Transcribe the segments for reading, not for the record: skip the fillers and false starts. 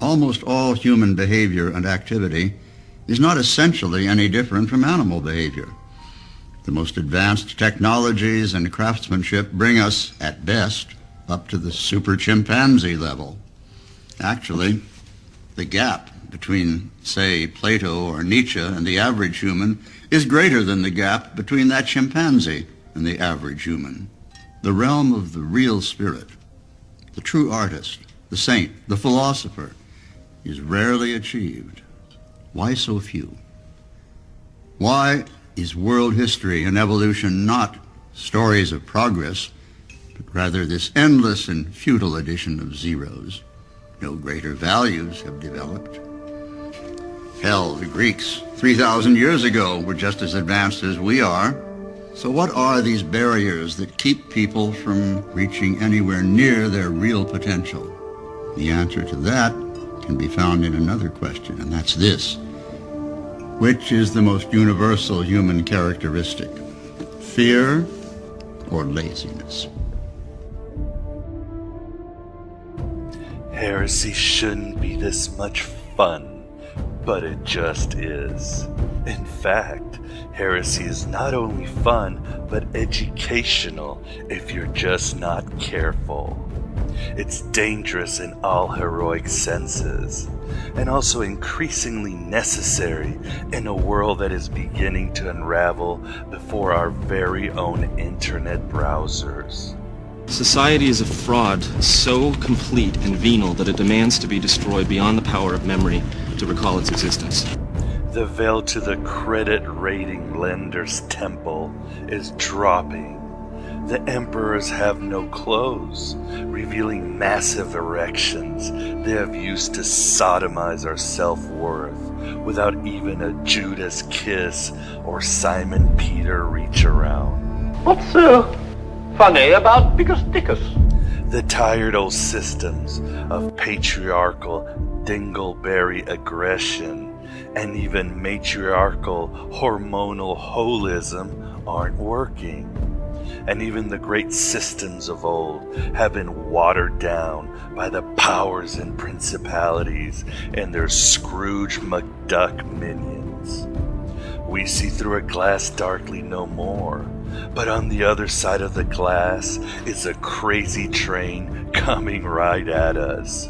almost all human behavior and activity is not essentially any different from animal behavior. The most advanced technologies and craftsmanship bring us, at best, up to the super chimpanzee level. Actually, the gap between, say, Plato or Nietzsche and the average human is greater than the gap between that chimpanzee and the average human. The realm of the real spirit, the true artist, the saint, the philosopher, is rarely achieved. Why so few? Why is world history and evolution not stories of progress, but rather this endless and futile addition of zeros? No greater values have developed. Hell, the Greeks 3,000 years ago were just as advanced as we are. So what are these barriers that keep people from reaching anywhere near their real potential? The answer to that can be found in another question, and that's this. Which is the most universal human characteristic? Fear or laziness? Heresy shouldn't be this much fun, but it just is. In fact, heresy is not only fun, but educational if you're just not careful. It's dangerous in all heroic senses, and also increasingly necessary in a world that is beginning to unravel before our very own internet browsers. Society is a fraud so complete and venal that it demands to be destroyed beyond the power of memory to recall its existence. The veil to the credit rating lender's temple is dropping. The emperors have no clothes, revealing massive erections they have used to sodomize our self-worth without even a Judas kiss or Simon Peter reach around. What's funny about Bickus Dickus? The tired old systems of patriarchal dingleberry aggression and even matriarchal hormonal holism aren't working. And even the great systems of old have been watered down by the powers and principalities and their Scrooge McDuck minions. We see through a glass darkly no more, but on the other side of the glass is a crazy train coming right at us.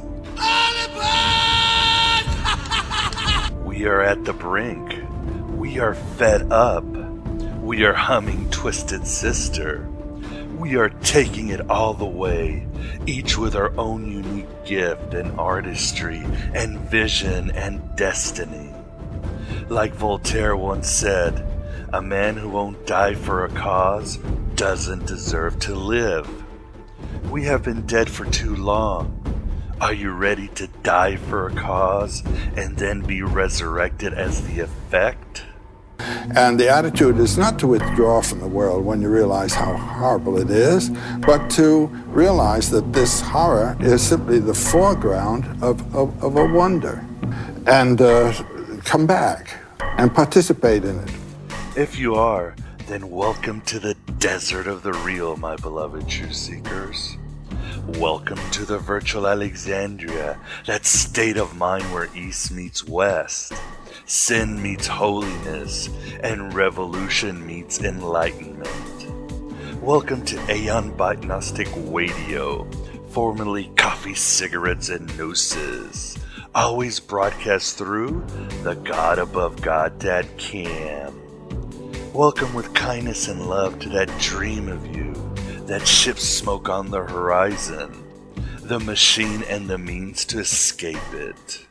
We are at the brink. We are fed up. We are humming Twisted Sister. We are taking it all the way, each with our own unique gift and artistry and vision and destiny. Like Voltaire once said, a man who won't die for a cause doesn't deserve to live. We have been dead for too long. Are you ready to die for a cause and then be resurrected as the effect? And the attitude is not to withdraw from the world when you realize how horrible it is, but to realize that this horror is simply the foreground of a wonder. And come back and participate in it. If you are, then welcome to the desert of the real, my beloved truth seekers. Welcome to the virtual Alexandria, that state of mind where East meets West, sin meets holiness, and revolution meets enlightenment. Welcome to Aeon Byte Gnostic Radio, formerly Coffee, Cigarettes, and Gnosis, always broadcast through the God Above God Dad Cam. Welcome with kindness and love to that dream of you, that ship smoke on the horizon, the machine and the means to escape it.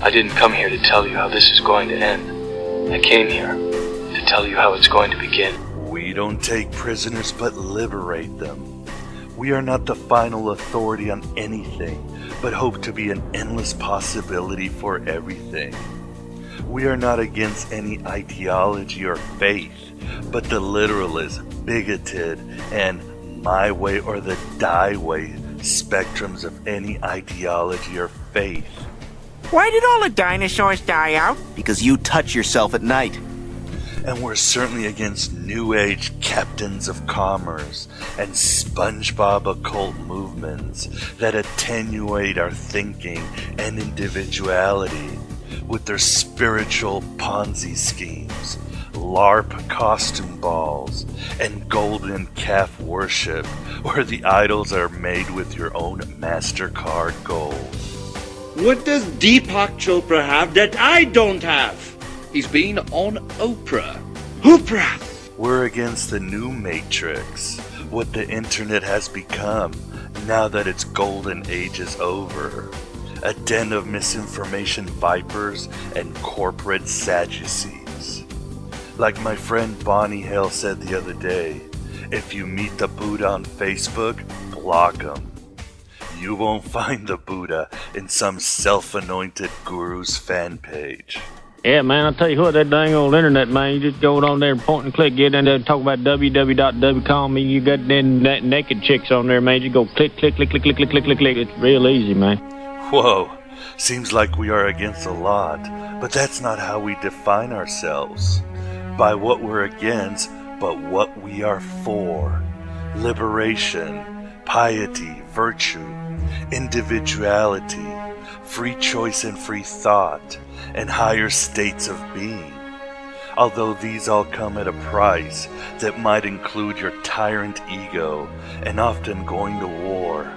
I didn't come here to tell you how this is going to end. I came here to tell you how it's going to begin. We don't take prisoners but liberate them. We are not the final authority on anything, but hope to be an endless possibility for everything. We are not against any ideology or faith, but the literalist, bigoted, and my way or the die way spectrums of any ideology or faith. Why did all the dinosaurs die out? Because you touch yourself at night. And we're certainly against New Age captains of commerce and SpongeBob occult movements that attenuate our thinking and individuality with their spiritual Ponzi schemes, LARP costume balls, and golden calf worship where the idols are made with your own MasterCard gold. What does Deepak Chopra have that I don't have? He's been on Oprah. Oprah! We're against the new matrix, what the internet has become now that its golden age is over. A den of misinformation vipers and corporate sadducees. Like my friend Bonnie Hale said the other day, if you meet the Buddha on Facebook, block him. You won't find the Buddha in some self-anointed guru's fan page. Yeah, man, I'll tell you what, that dang old internet, man, you just go on there and point and click, get in there and talk about www.com, you got them naked chicks on there, man, you go click, click, click, click, click, click, click, click, click, it's real easy, man. Whoa, seems like we are against a lot, but that's not how we define ourselves. By what we're against, but what we are for. Liberation, piety, virtue, individuality, free choice and free thought, and higher states of being. Although these all come at a price that might include your tyrant ego and often going to war,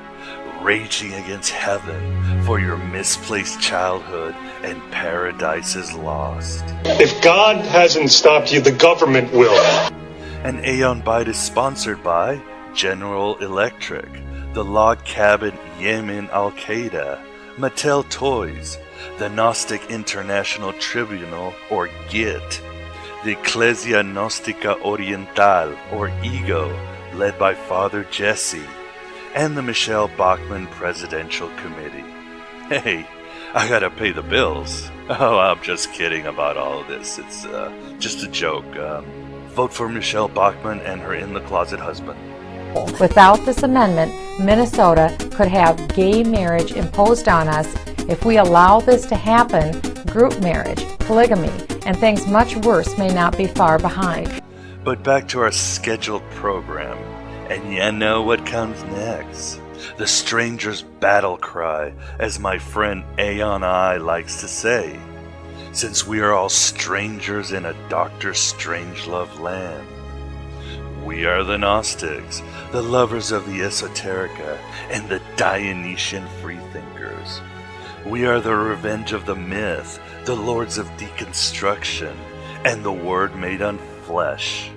raging against heaven for your misplaced childhood and paradise is lost. If God hasn't stopped you, the government will. And Aeon Byte is sponsored by General Electric, the Log Cabin Yemen Al-Qaeda, Mattel Toys, the Gnostic International Tribunal, or GIT, the Ecclesia Gnostica Oriental, or EGO, led by Father Jesse, and the Michelle Bachmann Presidential Committee. Hey, I gotta pay the bills. Oh, I'm just kidding about all of this. It's just a joke. Vote for Michelle Bachmann and her in-the-closet husband. Without this amendment, Minnesota could have gay marriage imposed on us. If we allow this to happen, group marriage, polygamy, and things much worse may not be far behind. But back to our scheduled program. And you know what comes next. The stranger's battle cry, as my friend Aeon I likes to say. Since we are all strangers in a Dr. Strangelove land. We are the Gnostics, the lovers of the esoterica, and the Dionysian freethinkers. We are the revenge of the myth, the lords of deconstruction, and the word made on flesh.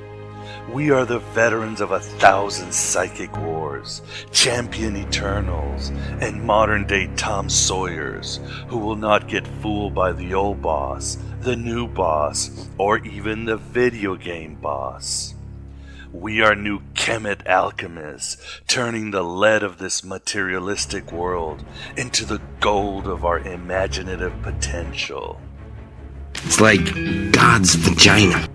We are the veterans of 1,000 psychic wars, champion eternals, and modern-day Tom Sawyers, who will not get fooled by the old boss, the new boss, or even the video game boss. We are new Kemet alchemists, turning the lead of this materialistic world into the gold of our imaginative potential. It's like God's vagina.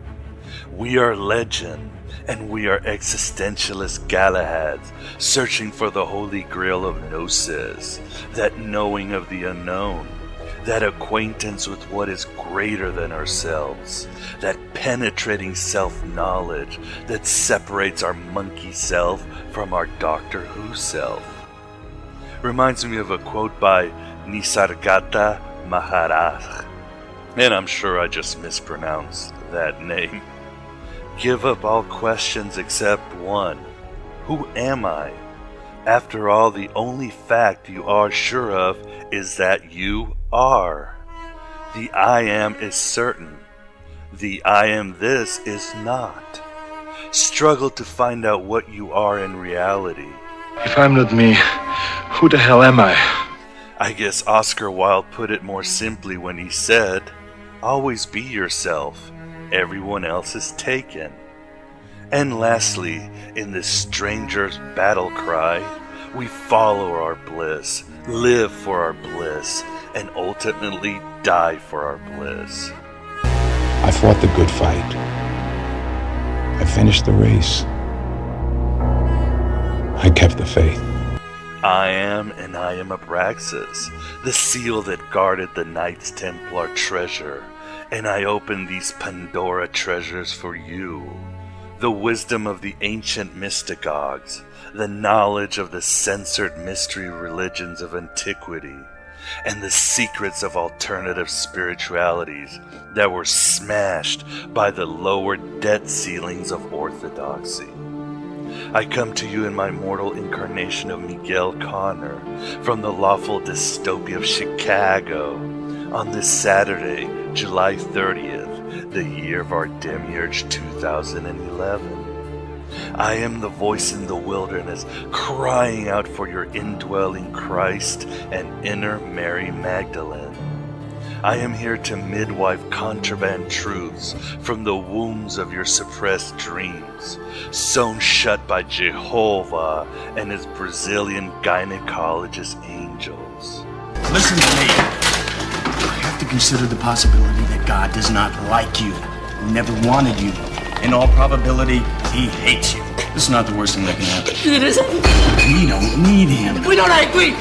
We are legend, and we are existentialist Galahads, searching for the holy grail of Gnosis, that knowing of the unknown, that acquaintance with what is greater than ourselves, that penetrating self-knowledge that separates our monkey self from our Doctor Who self. Reminds me of a quote by Nisargadatta Maharaj, and I'm sure I just mispronounced that name. Give up all questions except one. Who am I? After all, the only fact you are sure of is that you are. The I am is certain. The I am this is not. Struggle to find out what you are in reality. If I'm not me, who the hell am I? I guess Oscar Wilde put it more simply when he said, always be yourself. Everyone else is taken. And lastly, in this stranger's battle cry, we follow our bliss, live for our bliss, and ultimately die for our bliss. I fought the good fight. I finished the race. I kept the faith. I am Abraxas, the seal that guarded the Knights Templar treasure, and I open these Pandora treasures for you. The wisdom of the ancient mystagogues, the knowledge of the censored mystery religions of antiquity, and the secrets of alternative spiritualities that were smashed by the lowered debt ceilings of orthodoxy. I come to you in my mortal incarnation of Miguel Connor from the lawful dystopia of Chicago on this Saturday, July 30th, the year of our demiurge 2011. I am the voice in the wilderness, crying out for your indwelling Christ and inner Mary Magdalene. I am here to midwife contraband truths from the wombs of your suppressed dreams, sewn shut by Jehovah and his Brazilian gynecologist angels. Listen to me. You have to consider the possibility that God does not like you, never wanted you. In all probability, he hates you. This is not the worst thing that can happen. It isn't. We don't need him. We don't agree.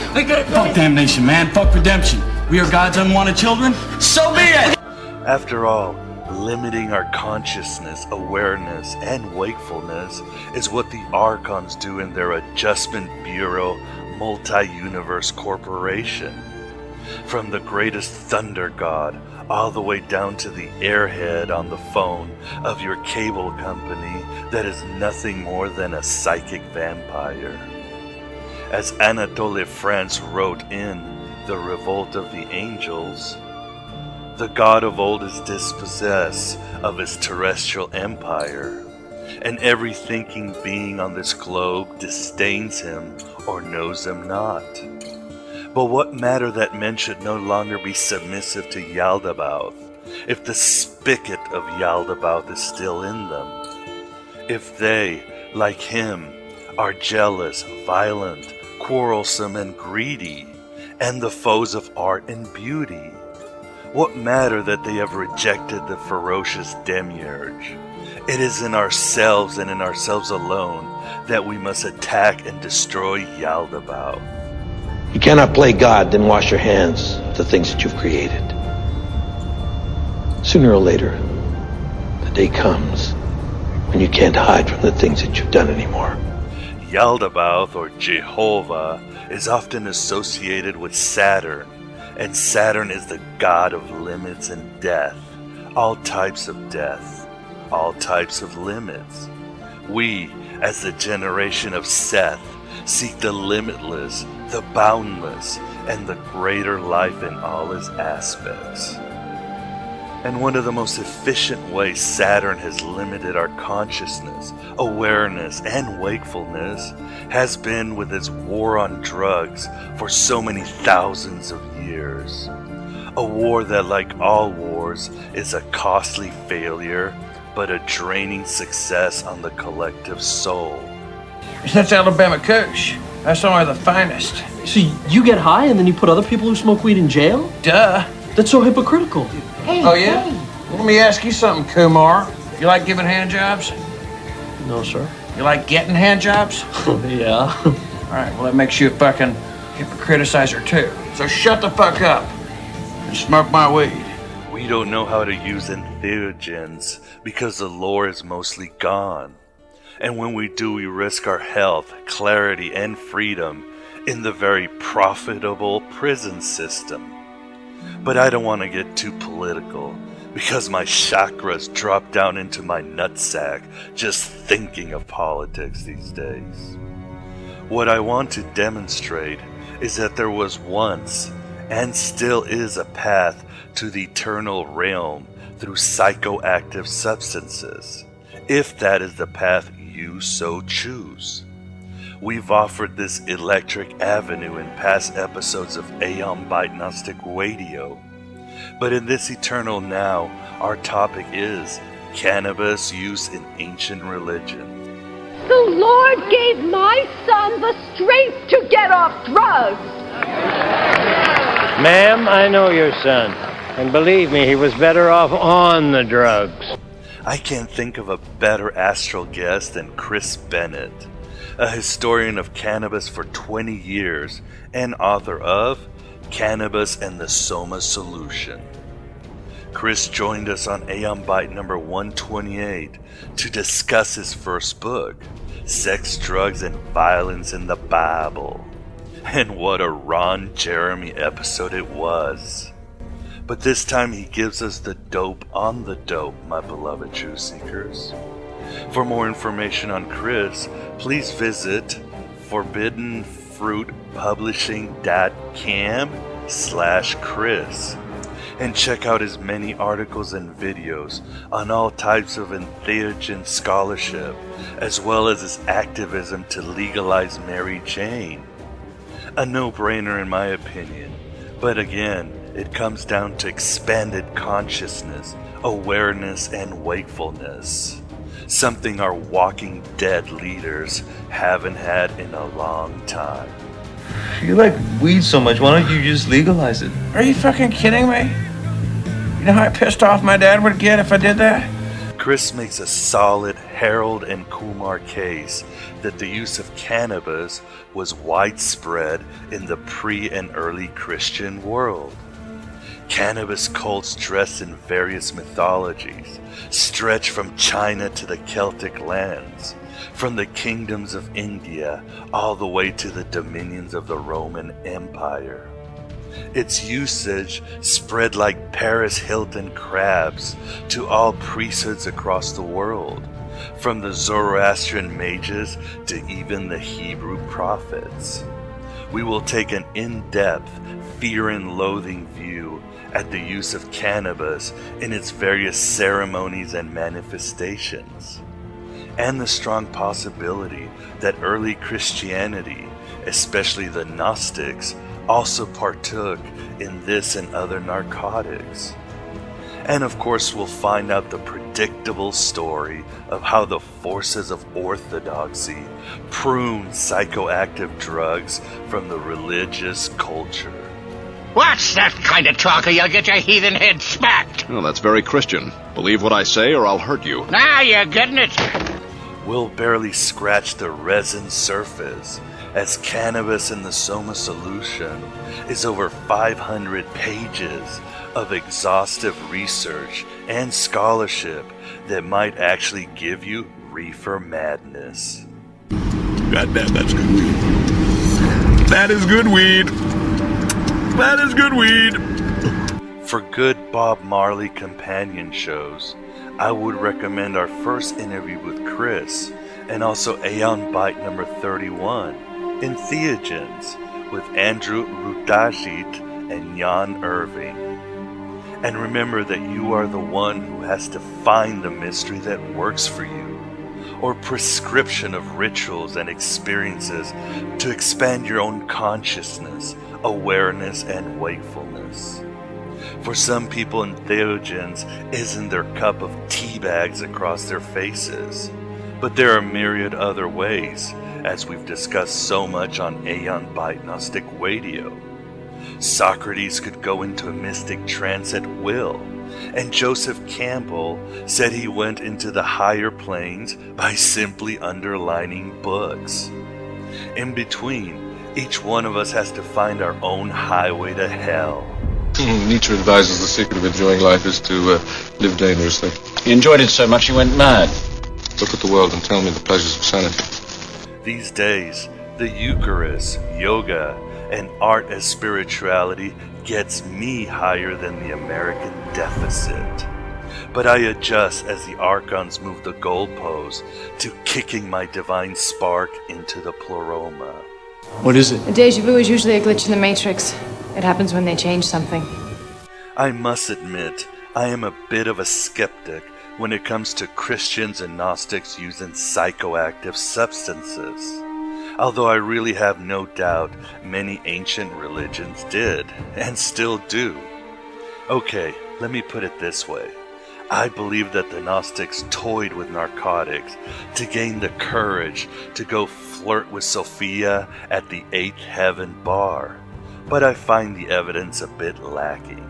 Fuck damnation, man. Fuck redemption. We are God's unwanted children. So be it. After all, limiting our consciousness, awareness, and wakefulness is what the Archons do in their Adjustment Bureau multi-universe corporation. From the greatest thunder god all the way down to the airhead on the phone of your cable company that is nothing more than a psychic vampire. As Anatole France wrote in The Revolt of the Angels, the god of old is dispossessed of his terrestrial empire, and every thinking being on this globe disdains him or knows him not. But what matter that men should no longer be submissive to Yaldabaoth, if the spigot of Yaldabaoth is still in them? If they, like him, are jealous, violent, quarrelsome, and greedy, and the foes of art and beauty, what matter that they have rejected the ferocious demiurge? It is in ourselves and in ourselves alone that we must attack and destroy Yaldabaoth. You cannot play God, then wash your hands of the things that you've created. Sooner or later, the day comes when you can't hide from the things that you've done anymore. Yaldabaoth, or Jehovah, is often associated with Saturn, and Saturn is the god of limits and death, all types of death, all types of limits. We, as the generation of Seth, seek the limitless, the boundless, and the greater life in all its aspects. And one of the most efficient ways Saturn has limited our consciousness, awareness, and wakefulness has been with its war on drugs for so many thousands of years. A war that, like all wars, is a costly failure, but a draining success on the collective soul. That's Alabama Kush. That's only the finest. So you get high and then you put other people who smoke weed in jail? Duh. That's so hypocritical. Hey, oh, yeah? Hey. Let me ask you something, Kumar. You like giving hand jobs? No, sir. You like getting hand jobs? Yeah. All right, well, that makes you a fucking hypocriticizer, too. So shut the fuck up and smoke my weed. We don't know how to use entheogens because the lore is mostly gone. And when we do, we risk our health, clarity, and freedom in the very profitable prison system. But I don't want to get too political, because my chakras drop down into my nutsack just thinking of politics these days. What I want to demonstrate is that there was once, and still is, a path to the eternal realm through psychoactive substances, if that is the path you so choose. We've offered this electric avenue in past episodes of Aeon Byte Gnostic Radio, but in this eternal now, our topic is cannabis use in ancient religion. The Lord gave my son the strength to get off drugs. Ma'am, I know your son, and believe me, he was better off on the drugs. I can't think of a better astral guest than Chris Bennett, a historian of cannabis for 20 years and author of Cannabis and the Soma Solution. Chris joined us on Aeon Byte number 128 to discuss his first book, Sex, Drugs, and Violence in the Bible. And what a Ron Jeremy episode it was. But this time he gives us the dope on the dope, my beloved truth seekers. For more information on Chris, please visit forbiddenfruitpublishing.com/Chris and check out his many articles and videos on all types of entheogen scholarship, as well as his activism to legalize Mary Jane. A no-brainer in my opinion, but again, it comes down to expanded consciousness, awareness, and wakefulness. Something our Walking Dead leaders haven't had in a long time. You like weed so much, why don't you just legalize it? Are you fucking kidding me? You know how pissed off my dad would get if I did that? Chris makes a solid Harold and Kumar case that the use of cannabis was widespread in the pre- and early Christian world. Cannabis cults dressed in various mythologies stretch from China to the Celtic lands, from the kingdoms of India all the way to the dominions of the Roman Empire. Its usage spread like Paris Hilton crabs to all priesthoods across the world, from the Zoroastrian mages to even the Hebrew prophets. We will take an in-depth, fear and loathing view at the use of cannabis in its various ceremonies and manifestations, and the strong possibility that early Christianity, especially the Gnostics, also partook in this and other narcotics. And of course we'll find out the predictable story of how the forces of orthodoxy pruned psychoactive drugs from the religious culture. What's that kind of talk or you'll get your heathen head smacked? Well, that's very Christian. Believe what I say or I'll hurt you. Now you're getting it. We'll barely scratch the resin surface, as cannabis in the Soma solution is over 500 pages of exhaustive research and scholarship that might actually give you reefer madness. Goddamn, that's good weed. That is good weed. That is good weed. For good Bob Marley companion shows, I would recommend our first interview with Chris, and also Aeon Byte number 31, Entheogens, with Andrew Rudajit and Jan Irving. And remember that you are the one who has to find the mystery that works for you, or prescription of rituals and experiences to expand your own consciousness, awareness, and wakefulness. For some people, entheogens isn't their cup of tea bags across their faces, but there are myriad other ways, as we've discussed so much on Aeon Byte Gnostic Radio. Socrates could go into a mystic trance at will, and Joseph Campbell said he went into the higher planes by simply underlining books. In between, each one of us has to find our own highway to hell. Nietzsche advises the secret of enjoying life is to live dangerously. He enjoyed it so much he went mad. Look at the world and tell me the pleasures of sanity. These days, the Eucharist, yoga, and art as spirituality gets me higher than the American deficit. But I adjust as the archons move the goalposts to kicking my divine spark into the pleroma. What is it? A deja vu is usually a glitch in the Matrix. It happens when they change something. I must admit, I am a bit of a skeptic when it comes to Christians and Gnostics using psychoactive substances. Although I really have no doubt many ancient religions did, and still do. Okay, let me put it this way. I believe that the Gnostics toyed with narcotics to gain the courage to go flirt with Sophia at the 8th Heaven bar, but I find the evidence a bit lacking.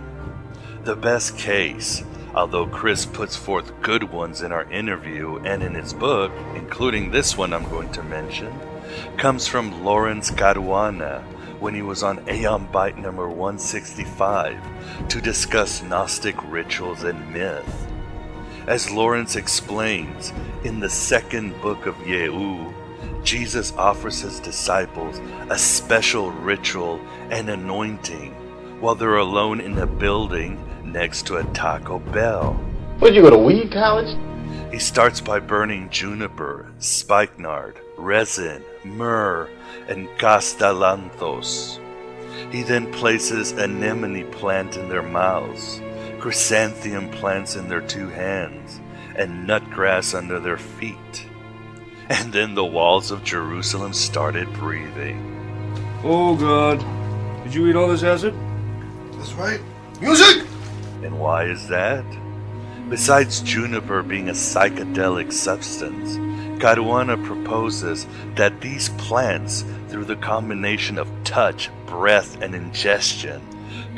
The best case, although Chris puts forth good ones in our interview and in his book, including this one I'm going to mention, comes from Lawrence Caruana, when he was on Aeon Byte number 165 to discuss Gnostic rituals and myth. As Lawrence explains, in the second book of Yehu, Jesus offers his disciples a special ritual and anointing while they're alone in a building next to a Taco Bell. What, did you go to weed college? He starts by burning juniper, spikenard, resin, myrrh, and castellanthos. He then places anemone plant in their mouths, chrysanthemum plants in their 2 hands, and nutgrass under their feet. And then the walls of Jerusalem started breathing. Oh God, did you eat all this acid? That's right. Music! And why is that? Besides juniper being a psychedelic substance, Caruana proposes that these plants, through the combination of touch, breath, and ingestion,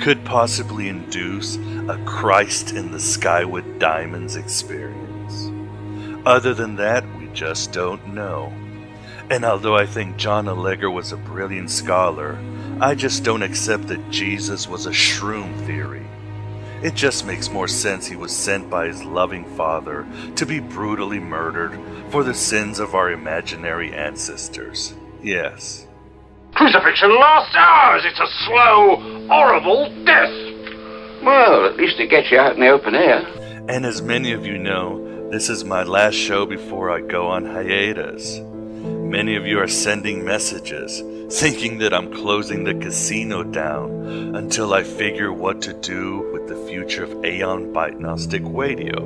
could possibly induce a Christ in the sky with diamonds experience. Other than that, we just don't know. And although I think John Allegra was a brilliant scholar, I just don't accept that Jesus was a shroom theory. It just makes more sense he was sent by his loving Father to be brutally murdered for the sins of our imaginary ancestors. Yes. Crucifixion lasts hours. It's a slow, horrible death. Well, at least it gets you out in the open air. And as many of you know, this is my last show before I go on hiatus. Many of you are sending messages, thinking that I'm closing the casino down until I figure what to do with the future of Aeon Byte Gnostic Radio.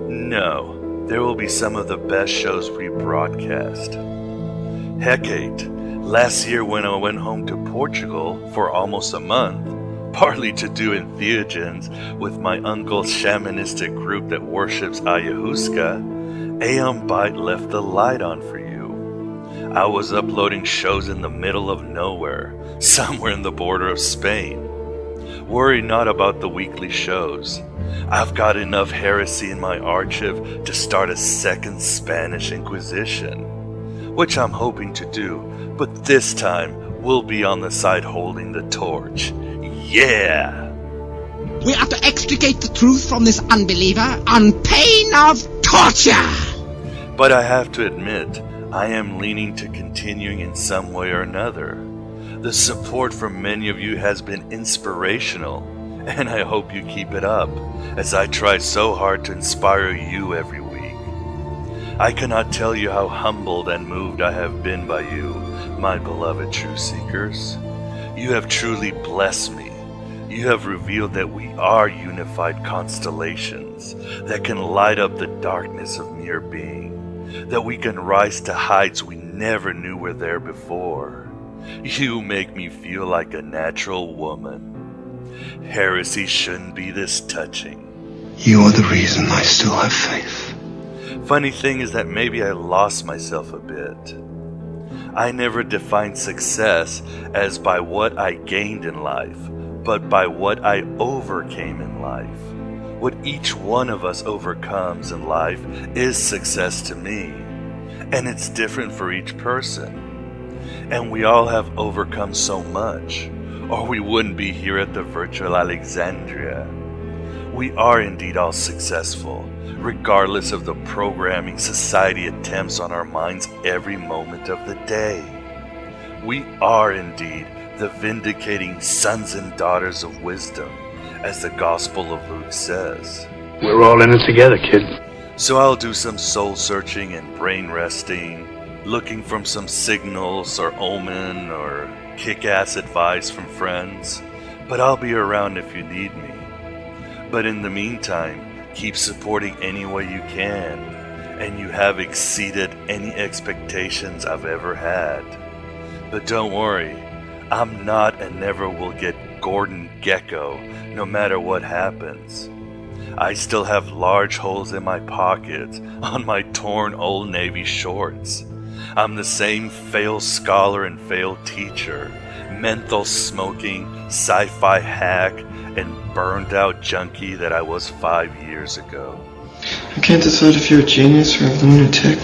No, there will be some of the best shows rebroadcast. Hecate, last year when I went home to Portugal for almost a month, partly to do entheogens with my uncle's shamanistic group that worships Ayahuasca, Aeon Byte left the light on for you. I was uploading shows in the middle of nowhere, somewhere in the border of Spain. Worry not about the weekly shows. I've got enough heresy in my archive to start a second Spanish Inquisition, which I'm hoping to do, but this time we'll be on the side holding the torch. Yeah! We have to extricate the truth from this unbeliever on pain of torture! But I have to admit, I am leaning to continuing in some way or another. The support from many of you has been inspirational, and I hope you keep it up, as I try so hard to inspire you every week. I cannot tell you how humbled and moved I have been by you, my beloved truth seekers. You have truly blessed me. You have revealed that we are unified constellations that can light up the darkness of mere being. That we can rise to heights we never knew were there before. You make me feel like a natural woman. Heresy shouldn't be this touching. You are the reason I still have faith. Funny thing is that maybe I lost myself a bit. I never defined success as by what I gained in life, but by what I overcame in life. What each one of us overcomes in life is success to me, and it's different for each person. And we all have overcome so much, or we wouldn't be here at the virtual Alexandria. We are indeed all successful, regardless of the programming society attempts on our minds every moment of the day. We are indeed the vindicating sons and daughters of wisdom, as the Gospel of Luke says. We're all in it together, kid. So I'll do some soul searching and brain resting, looking from some signals or omen or kick-ass advice from friends, but I'll be around if you need me. But in the meantime, keep supporting any way you can, and you have exceeded any expectations I've ever had. But don't worry, I'm not and never will get Gordon Gekko, no matter what happens. I still have large holes in my pockets on my torn Old Navy shorts. I'm the same failed scholar and failed teacher, menthol smoking, sci-fi hack, and burned out junkie that I was 5 years ago. I can't decide if you're a genius or a lunatic.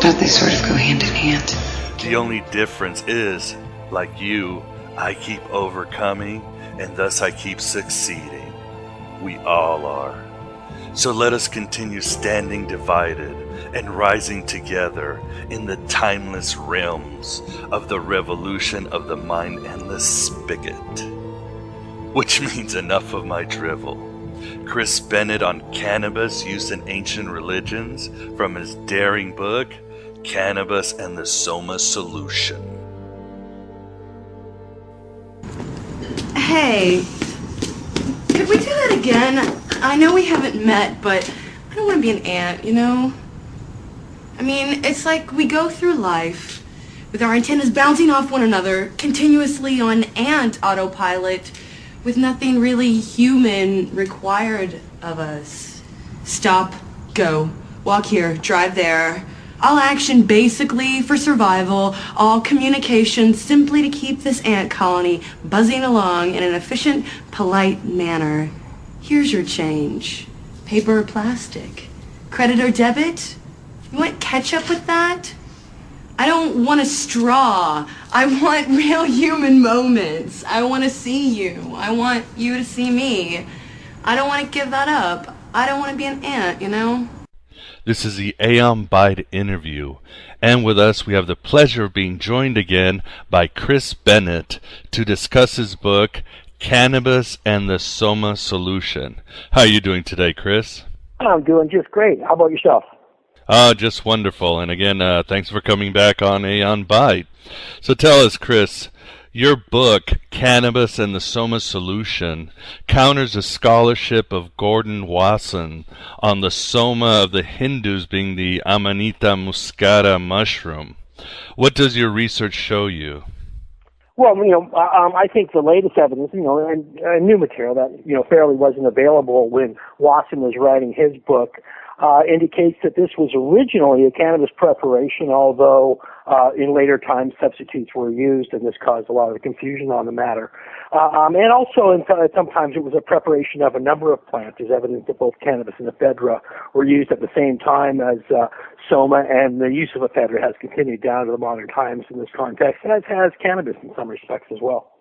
Don't they sort of go hand in hand? The only difference is Like you, I keep overcoming, and thus I keep succeeding. We all are. So let us continue standing divided and rising together in the timeless realms of the revolution of the mind and the spigot. Which means enough of my drivel. Chris Bennett on cannabis used in ancient religions from his daring book, Cannabis and the Soma Solution. Hey, could we do that again? I know we haven't met, but I don't want to be an ant, you know? I mean, it's like we go through life with our antennas bouncing off one another, continuously on ant autopilot, with nothing really human required of us. Stop, go, walk here, drive there. All action basically for survival, all communication simply to keep this ant colony buzzing along in an efficient, polite manner. Here's your change. Paper or plastic? Credit or debit? You want ketchup with that? I don't want a straw. I want real human moments. I want to see you. I want you to see me. I don't want to give that up. I don't want to be an ant, you know? This is the Aeon Byte interview, and with us we have the pleasure of being joined again by Chris Bennett to discuss his book, Cannabis and the Soma Solution. How are you doing today, Chris? I'm doing just great. How about yourself? Just wonderful. And again, thanks for coming back on Aeon Byte. So tell us, Chris, your book, Cannabis and the Soma Solution, counters the scholarship of Gordon Wasson on the Soma of the Hindus being the Amanita muscata mushroom. What does your research show you? Well, I think the latest evidence, and new material that, fairly wasn't available when Wasson was writing his book, indicates that this was originally a cannabis preparation, although in later times substitutes were used, and this caused a lot of confusion on the matter. And also, sometimes it was a preparation of a number of plants. There's evidence that both cannabis and ephedra were used at the same time as Soma, and the use of ephedra has continued down to the modern times in this context, as has cannabis in some respects as well.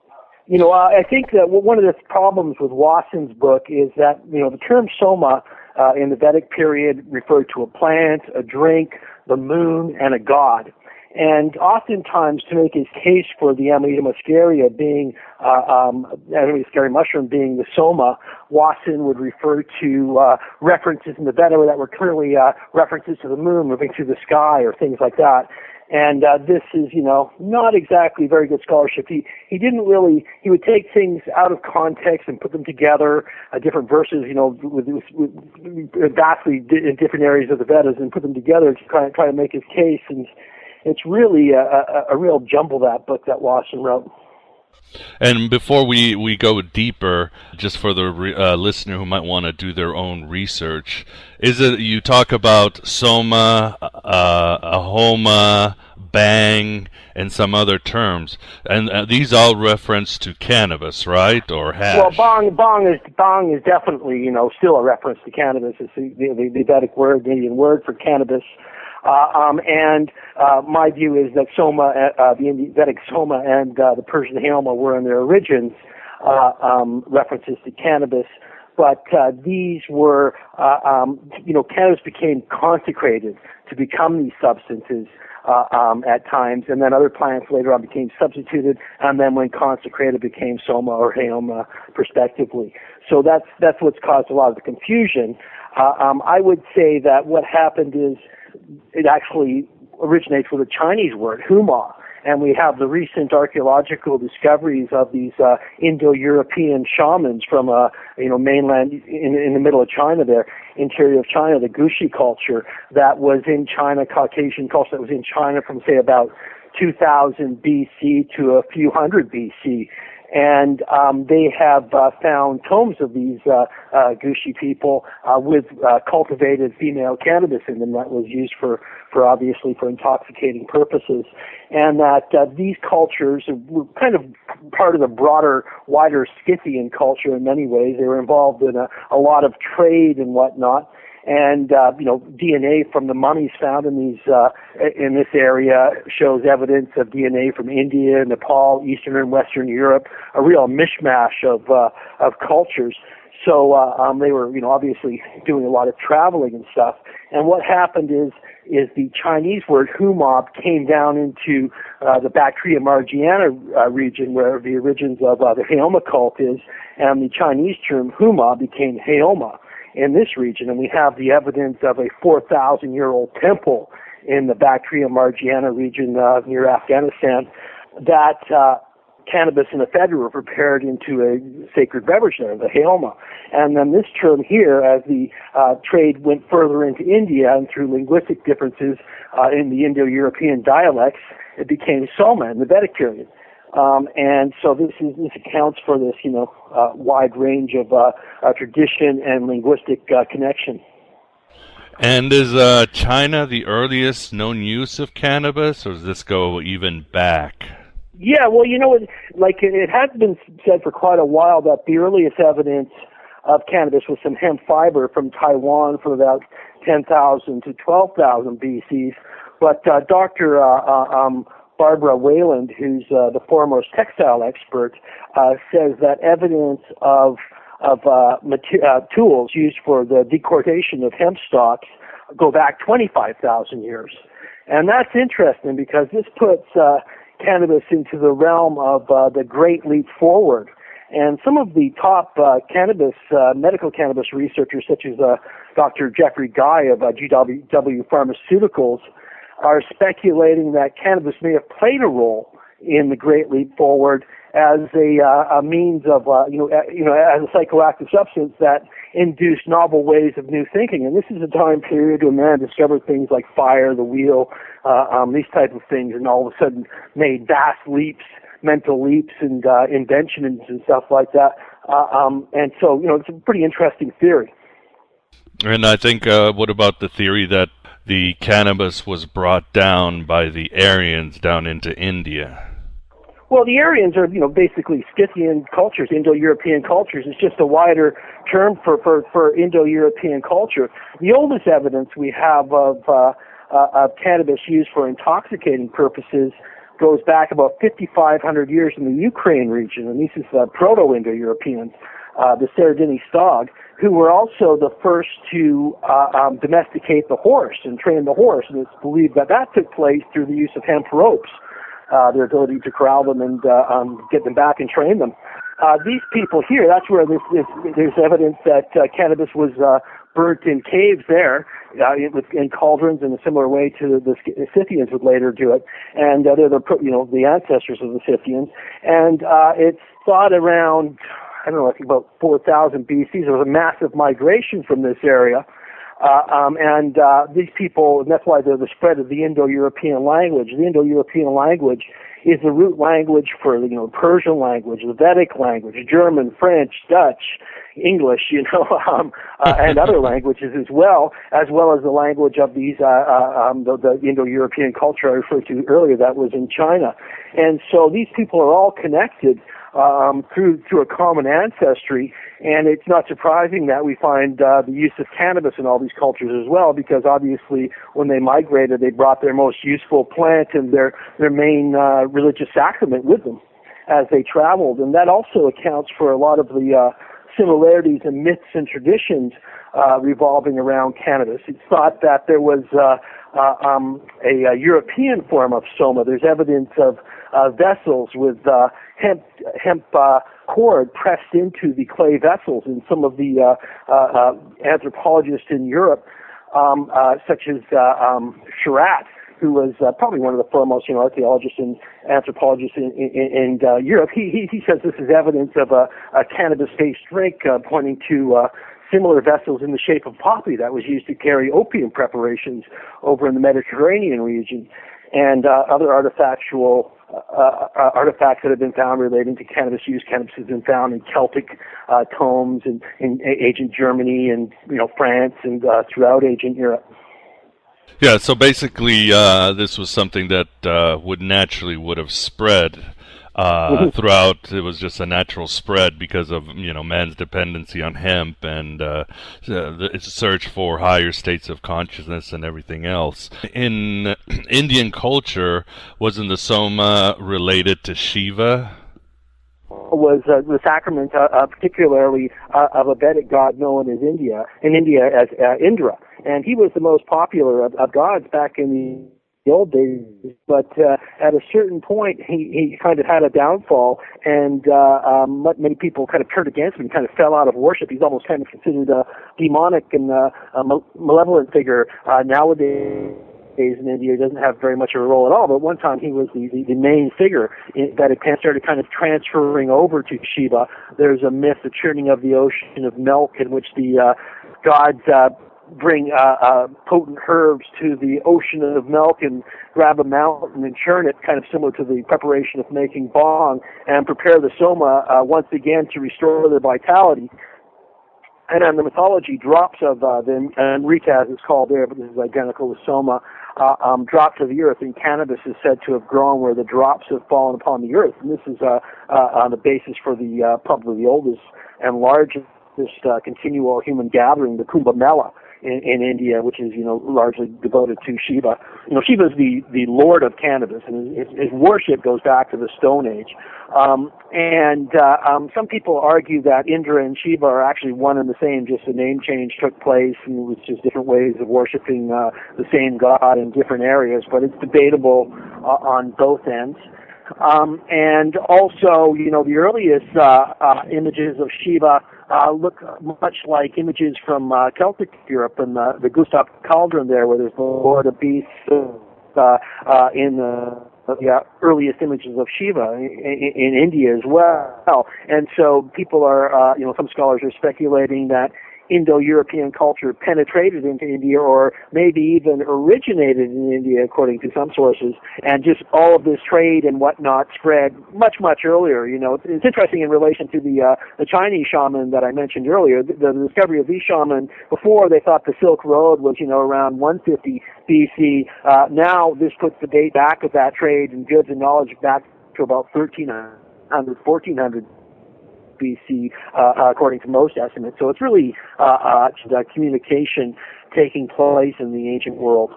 I think that one of the problems with Wasson's book is that, the term Soma in the Vedic period referred to a plant, a drink, the moon, and a god. And oftentimes, to make his case for the Amanita muscaria being, Amanita muscaria mushroom being the Soma, Wasson would refer to references in the Veda that were clearly references to the moon moving through the sky or things like that. And this is, not exactly very good scholarship. He would take things out of context and put them together, different verses, with vastly in different areas of the Vedas, and put them together to try to make his case. And it's really a real jumble, that book that Wasson wrote. And before we go deeper, just for the listener who might want to do their own research, you talk about Soma, Ahoma, Bang, and some other terms, and these all reference to cannabis, right, or hash? Well, bong is definitely still a reference to cannabis. It's the Vedic word, the Indian word for cannabis. And my view is that Soma, the Vedic Soma and the Persian Homa were in their origins references to cannabis, but these were, cannabis became consecrated to become these substances at times, and then other plants later on became substituted, and then when consecrated became Soma or Heoma, respectively. So that's what's caused a lot of the confusion. I would say that what happened is, it actually originates with a Chinese word, huma, and we have the recent archaeological discoveries of these Indo-European shamans from mainland in the middle of China there, interior of China, the Gushi culture that was in China, Caucasian culture that was in China from, say, about 2000 BC to a few hundred BC. And they have found tomes of these Gushi people with cultivated female cannabis in them that was used for obviously for intoxicating purposes, and that these cultures were kind of part of the broader, wider Scythian culture in many ways. They were involved in a lot of trade and whatnot. And DNA from the mummies found in this area shows evidence of DNA from India, Nepal, Eastern and Western Europe, a real mishmash of cultures. So they were, obviously doing a lot of traveling and stuff. And what happened is the Chinese word humab came down into the Bactria margiana region, where the origins of the Heoma cult is, and the Chinese term huma became Heoma in this region. And we have the evidence of a 4,000-year-old temple in the Bactria margiana region near Afghanistan that cannabis and ephedra were prepared into a sacred beverage there, the Heoma. And then this term here, as the trade went further into India and through linguistic differences in the Indo-European dialects, it became Soma in the Vedic period. And so this accounts for this, wide range of tradition and linguistic connection. And is China the earliest known use of cannabis, or does this go even back? Yeah, well, it has been said for quite a while that the earliest evidence of cannabis was some hemp fiber from Taiwan from about 10,000 to 12,000 BC. But Dr. Barbara Wayland, who's the foremost textile expert, says that evidence of tools used for the decortation of hemp stalks go back 25,000 years. And that's interesting because this puts cannabis into the realm of the Great Leap Forward. And some of the top medical cannabis researchers, such as Dr. Jeffrey Guy of GW Pharmaceuticals, are speculating that cannabis may have played a role in the Great Leap Forward as a means of, as a psychoactive substance that induced novel ways of new thinking. And this is a time period when man discovered things like fire, the wheel, these type of things, and all of a sudden made vast leaps, mental leaps, and inventions and stuff like that. And so, it's a pretty interesting theory. And I think, what about the theory that the cannabis was brought down by the Aryans down into India? Well, the Aryans are, basically Scythian cultures, Indo-European cultures. It's just a wider term for Indo-European culture. The oldest evidence we have of cannabis used for intoxicating purposes goes back about 5,500 years in the Ukraine region, and this is Proto-Indo-Europeans, the Seredini Stog, who were also the first to domesticate the horse and train the horse, and it's believed that took place through the use of hemp ropes. Their ability to corral them and get them back and train them. These people here, that's where there's evidence that cannabis was burnt in caves there, in cauldrons in a similar way to the Scythians would later do it. And they're the ancestors of the Scythians. And it's thought around, I think about 4,000 BC, there was a massive migration from this area. And these people, and that's why they're the spread of the Indo-European language. The Indo-European language is the root language for the Persian language, the Vedic language, German, French, Dutch, English, and other languages as well as the language of these the Indo-European culture I referred to earlier that was in China. And so these people are all connected through a common ancestry, and it's not surprising that we find the use of cannabis in all these cultures as well, because obviously when they migrated, they brought their most useful plant and their main religious sacrament with them as they traveled, and that also accounts for a lot of the similarities and myths and traditions revolving around cannabis. It's thought that there was a European form of Soma. There's evidence of vessels with hemp cord pressed into the clay vessels, and some of the anthropologists in Europe, such as Sherratt, who was probably one of the foremost archaeologists and anthropologists in Europe, he says this is evidence of a cannabis-based drink, pointing to similar vessels in the shape of poppy that was used to carry opium preparations over in the Mediterranean region, and other artifactual artifacts that have been found relating to cannabis use. Cannabis has been found in Celtic tomes and in ancient Germany and France and throughout ancient Europe. Yeah, so basically this was something that would have spread. throughout. It was just a natural spread because of man's dependency on hemp and its search for higher states of consciousness and everything else. In Indian culture, wasn't the Soma related to Shiva? Was the sacrament, particularly of a Vedic god known as in India as Indra, and he was the most popular of gods back in the old days. But at a certain point, he kind of had a downfall, and many people kind of turned against him. He kind of fell out of worship. He's almost kind of considered a demonic and malevolent figure nowadays. In India, doesn't have very much of a role at all, but one time he was the main figure that it started kind of transferring over to Shiva. There's a myth, the churning of the ocean of milk, in which the gods bring potent herbs to the ocean of milk and grab a mountain and churn it, kind of similar to the preparation of making bong, and prepare the Soma once again to restore their vitality. And on the mythology, drops of them, and Rita as it's called there, but this is identical with Soma, drop to the earth, and cannabis is said to have grown where the drops have fallen upon the earth. And this is on the basis for the probably the oldest and largest continual human gathering, the Kumbh Mela in India, which is largely devoted to Shiva. Shiva is the lord of cannabis, and his worship goes back to the Stone Age. Some people argue that Indra and Shiva are actually one and the same, just a name change took place, and it was just different ways of worshiping the same god in different areas, but it's debatable on both ends. And also, the earliest images of Shiva look much like images from Celtic Europe and the Gustav Cauldron there, where there's the Lord of Beasts in the earliest images of Shiva in India as well. And so people are, some scholars are speculating that Indo-European culture penetrated into India, or maybe even originated in India, according to some sources, and just all of this trade and whatnot spread much, much earlier. It's interesting in relation to the Chinese shaman that I mentioned earlier. The discovery of these shaman, before they thought the Silk Road was, around 150 BC. Now this puts the date back of that trade and goods and knowledge back to about 1300, 1400 BC, according to most estimates. So it's really communication taking place in the ancient world.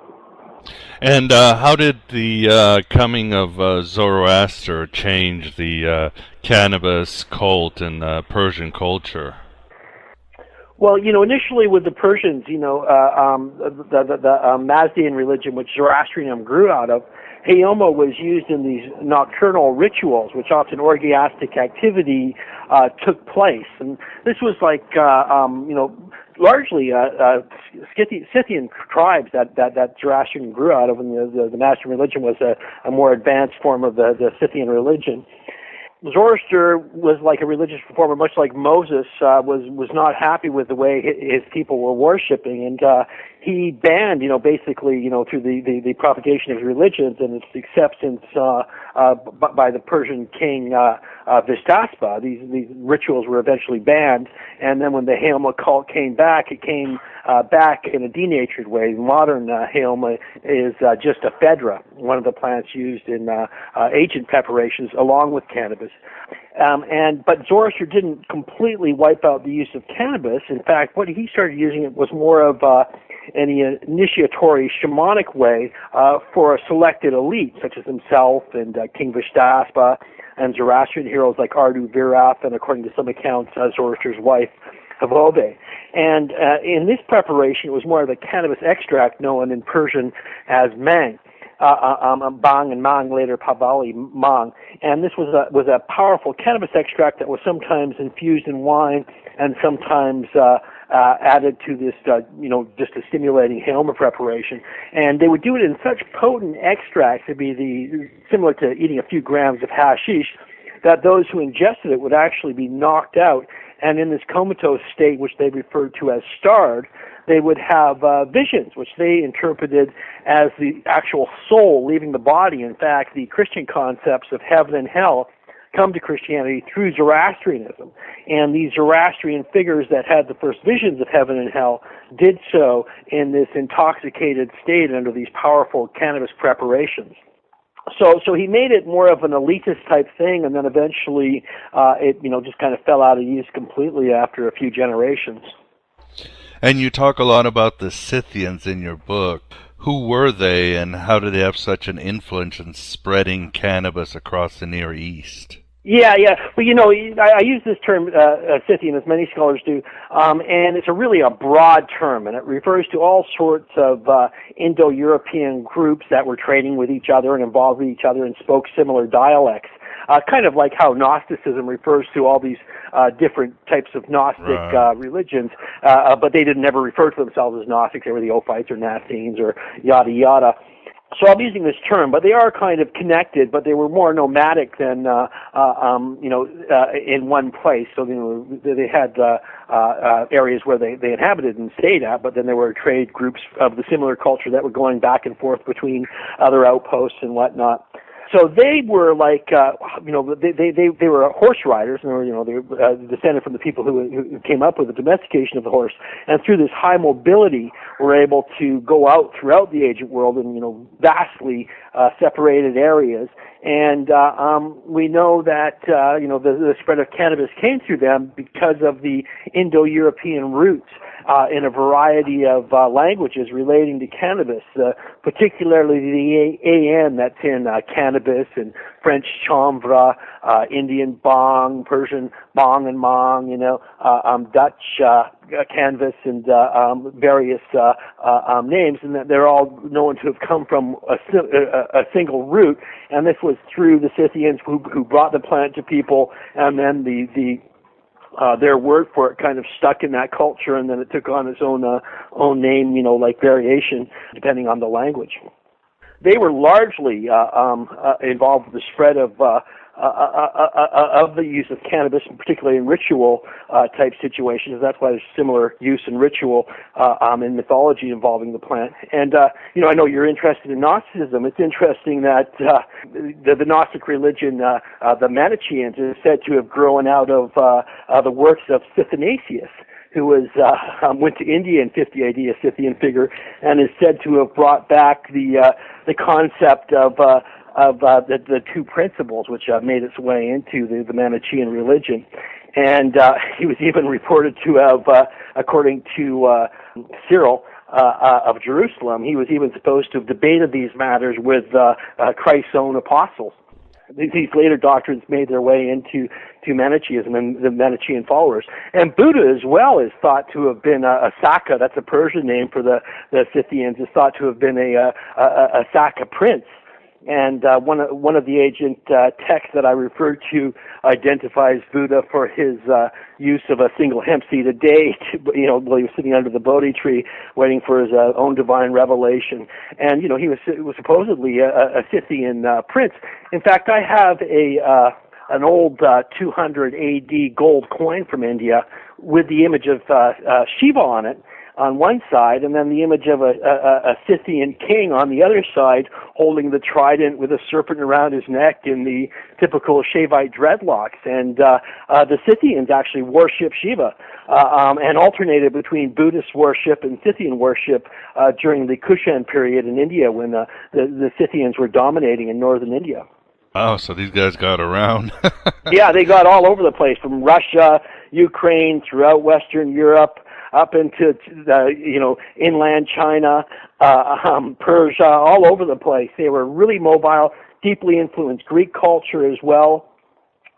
And how did the coming of Zoroaster change the cannabis cult in Persian culture? Well, initially with the Persians, the Mazdaean religion, which Zoroastrianism grew out of, Hayoma was used in these nocturnal rituals, which often orgiastic activity took place. And this was like, largely Scythian tribes that Zoroastrian grew out of, and the master religion was a more advanced form of the Scythian religion. Zoroaster was like a religious performer, much like Moses was not happy with the way his people were worshiping, and he banned, basically, through the propagation of religions and its acceptance by the Persian king Vistaspa. These rituals were eventually banned, and then when the Hayoma cult came back, it came back in a denatured way. Modern Hayoma is just ephedra, one of the plants used in agent preparations along with cannabis. But Zoroaster didn't completely wipe out the use of cannabis. In fact, what he started using it was more of an initiatory shamanic way for a selected elite, such as himself and King Vistaspa and Zoroastrian heroes like Ardu Virath, and according to some accounts, Zoroaster's wife, Havobe. And in this preparation, it was more of a cannabis extract known in Persian as mang. Bang and mang, later Pavali mang, and this was a powerful cannabis extract that was sometimes infused in wine and sometimes added to this, just a stimulating Hayoma preparation. And they would do it in such potent extracts, it'd be similar to eating a few grams of hashish, that those who ingested it would actually be knocked out. And in this comatose state, which they referred to as starred, they would have visions, which they interpreted as the actual soul leaving the body. In fact, the Christian concepts of heaven and hell come to Christianity through Zoroastrianism. And these Zoroastrian figures that had the first visions of heaven and hell did so in this intoxicated state under these powerful cannabis preparations. So he made it more of an elitist type thing, and then eventually it just kind of fell out of use completely after a few generations. And you talk a lot about the Scythians in your book. Who were they, and how did they have such an influence in spreading cannabis across the Near East? Yeah. Well, I use this term Scythian, as many scholars do, and it's really a broad term, and it refers to all sorts of Indo-European groups that were trading with each other and involved with each other and spoke similar dialects. Kind of like how Gnosticism refers to all these different types of Gnostic religions, but they didn't ever refer to themselves as Gnostics. They were the Ophites or Nazarenes or yada yada. So I'm using this term, but they are kind of connected, but they were more nomadic than, in one place. So, they had areas where they inhabited and stayed at, but then there were trade groups of the similar culture that were going back and forth between other outposts and whatnot. So they were like, they were horse riders, and they were descended from the people who came up with the domestication of the horse, and through this high mobility, were able to go out throughout the ancient world in vastly separated areas. And we know that the spread of cannabis came through them because of the Indo-European roots in a variety of languages relating to cannabis, particularly the Aeon that's in cannabis and French chanvre, Indian bong, Persian bong and mong, Dutch canvas, and various names, and that they're all known to have come from a single root. And this was through the Scythians who brought the plant to people, and then their word for it kind of stuck in that culture, and then it took on its own name, like variation depending on the language. They were largely involved with the spread of the use of cannabis, particularly in ritual type situations. That's why there's similar use in ritual in mythology involving the plant. And I know you're interested in Gnosticism. It's interesting that the Gnostic religion, the Manichaeans, is said to have grown out of the works of Athanasius, who went to India in 50 AD, a Scythian figure, and is said to have brought back the concept of the two principles, which made its way into the Manichaean religion. And he was even reported to have, according to Cyril of Jerusalem, he was even supposed to have debated these matters with Christ's own apostles. These later doctrines made their way into Manichaeism and the Manichaean followers. And Buddha as well is thought to have been a Saka, that's a Persian name for the Scythians, is thought to have been a Saka prince. And one of the ancient texts that I referred to identifies Buddha for his use of a single hemp seed a day, while he was sitting under the Bodhi tree waiting for his own divine revelation. And he was supposedly a Scythian prince. In fact, I have an old 200 AD gold coin from India with the image of Shiva on it on one side, and then the image of a Scythian king on the other side, holding the trident with a serpent around his neck in the typical Shaivite dreadlocks. And the Scythians actually worship Shiva and alternated between Buddhist worship and Scythian worship during the Kushan period in India, when the Scythians were dominating in northern India. Oh, so these guys got around. Yeah, they got all over the place, from Russia, Ukraine, throughout Western Europe, up into inland China, Persia, all over the place. They were really mobile, deeply influenced Greek culture as well.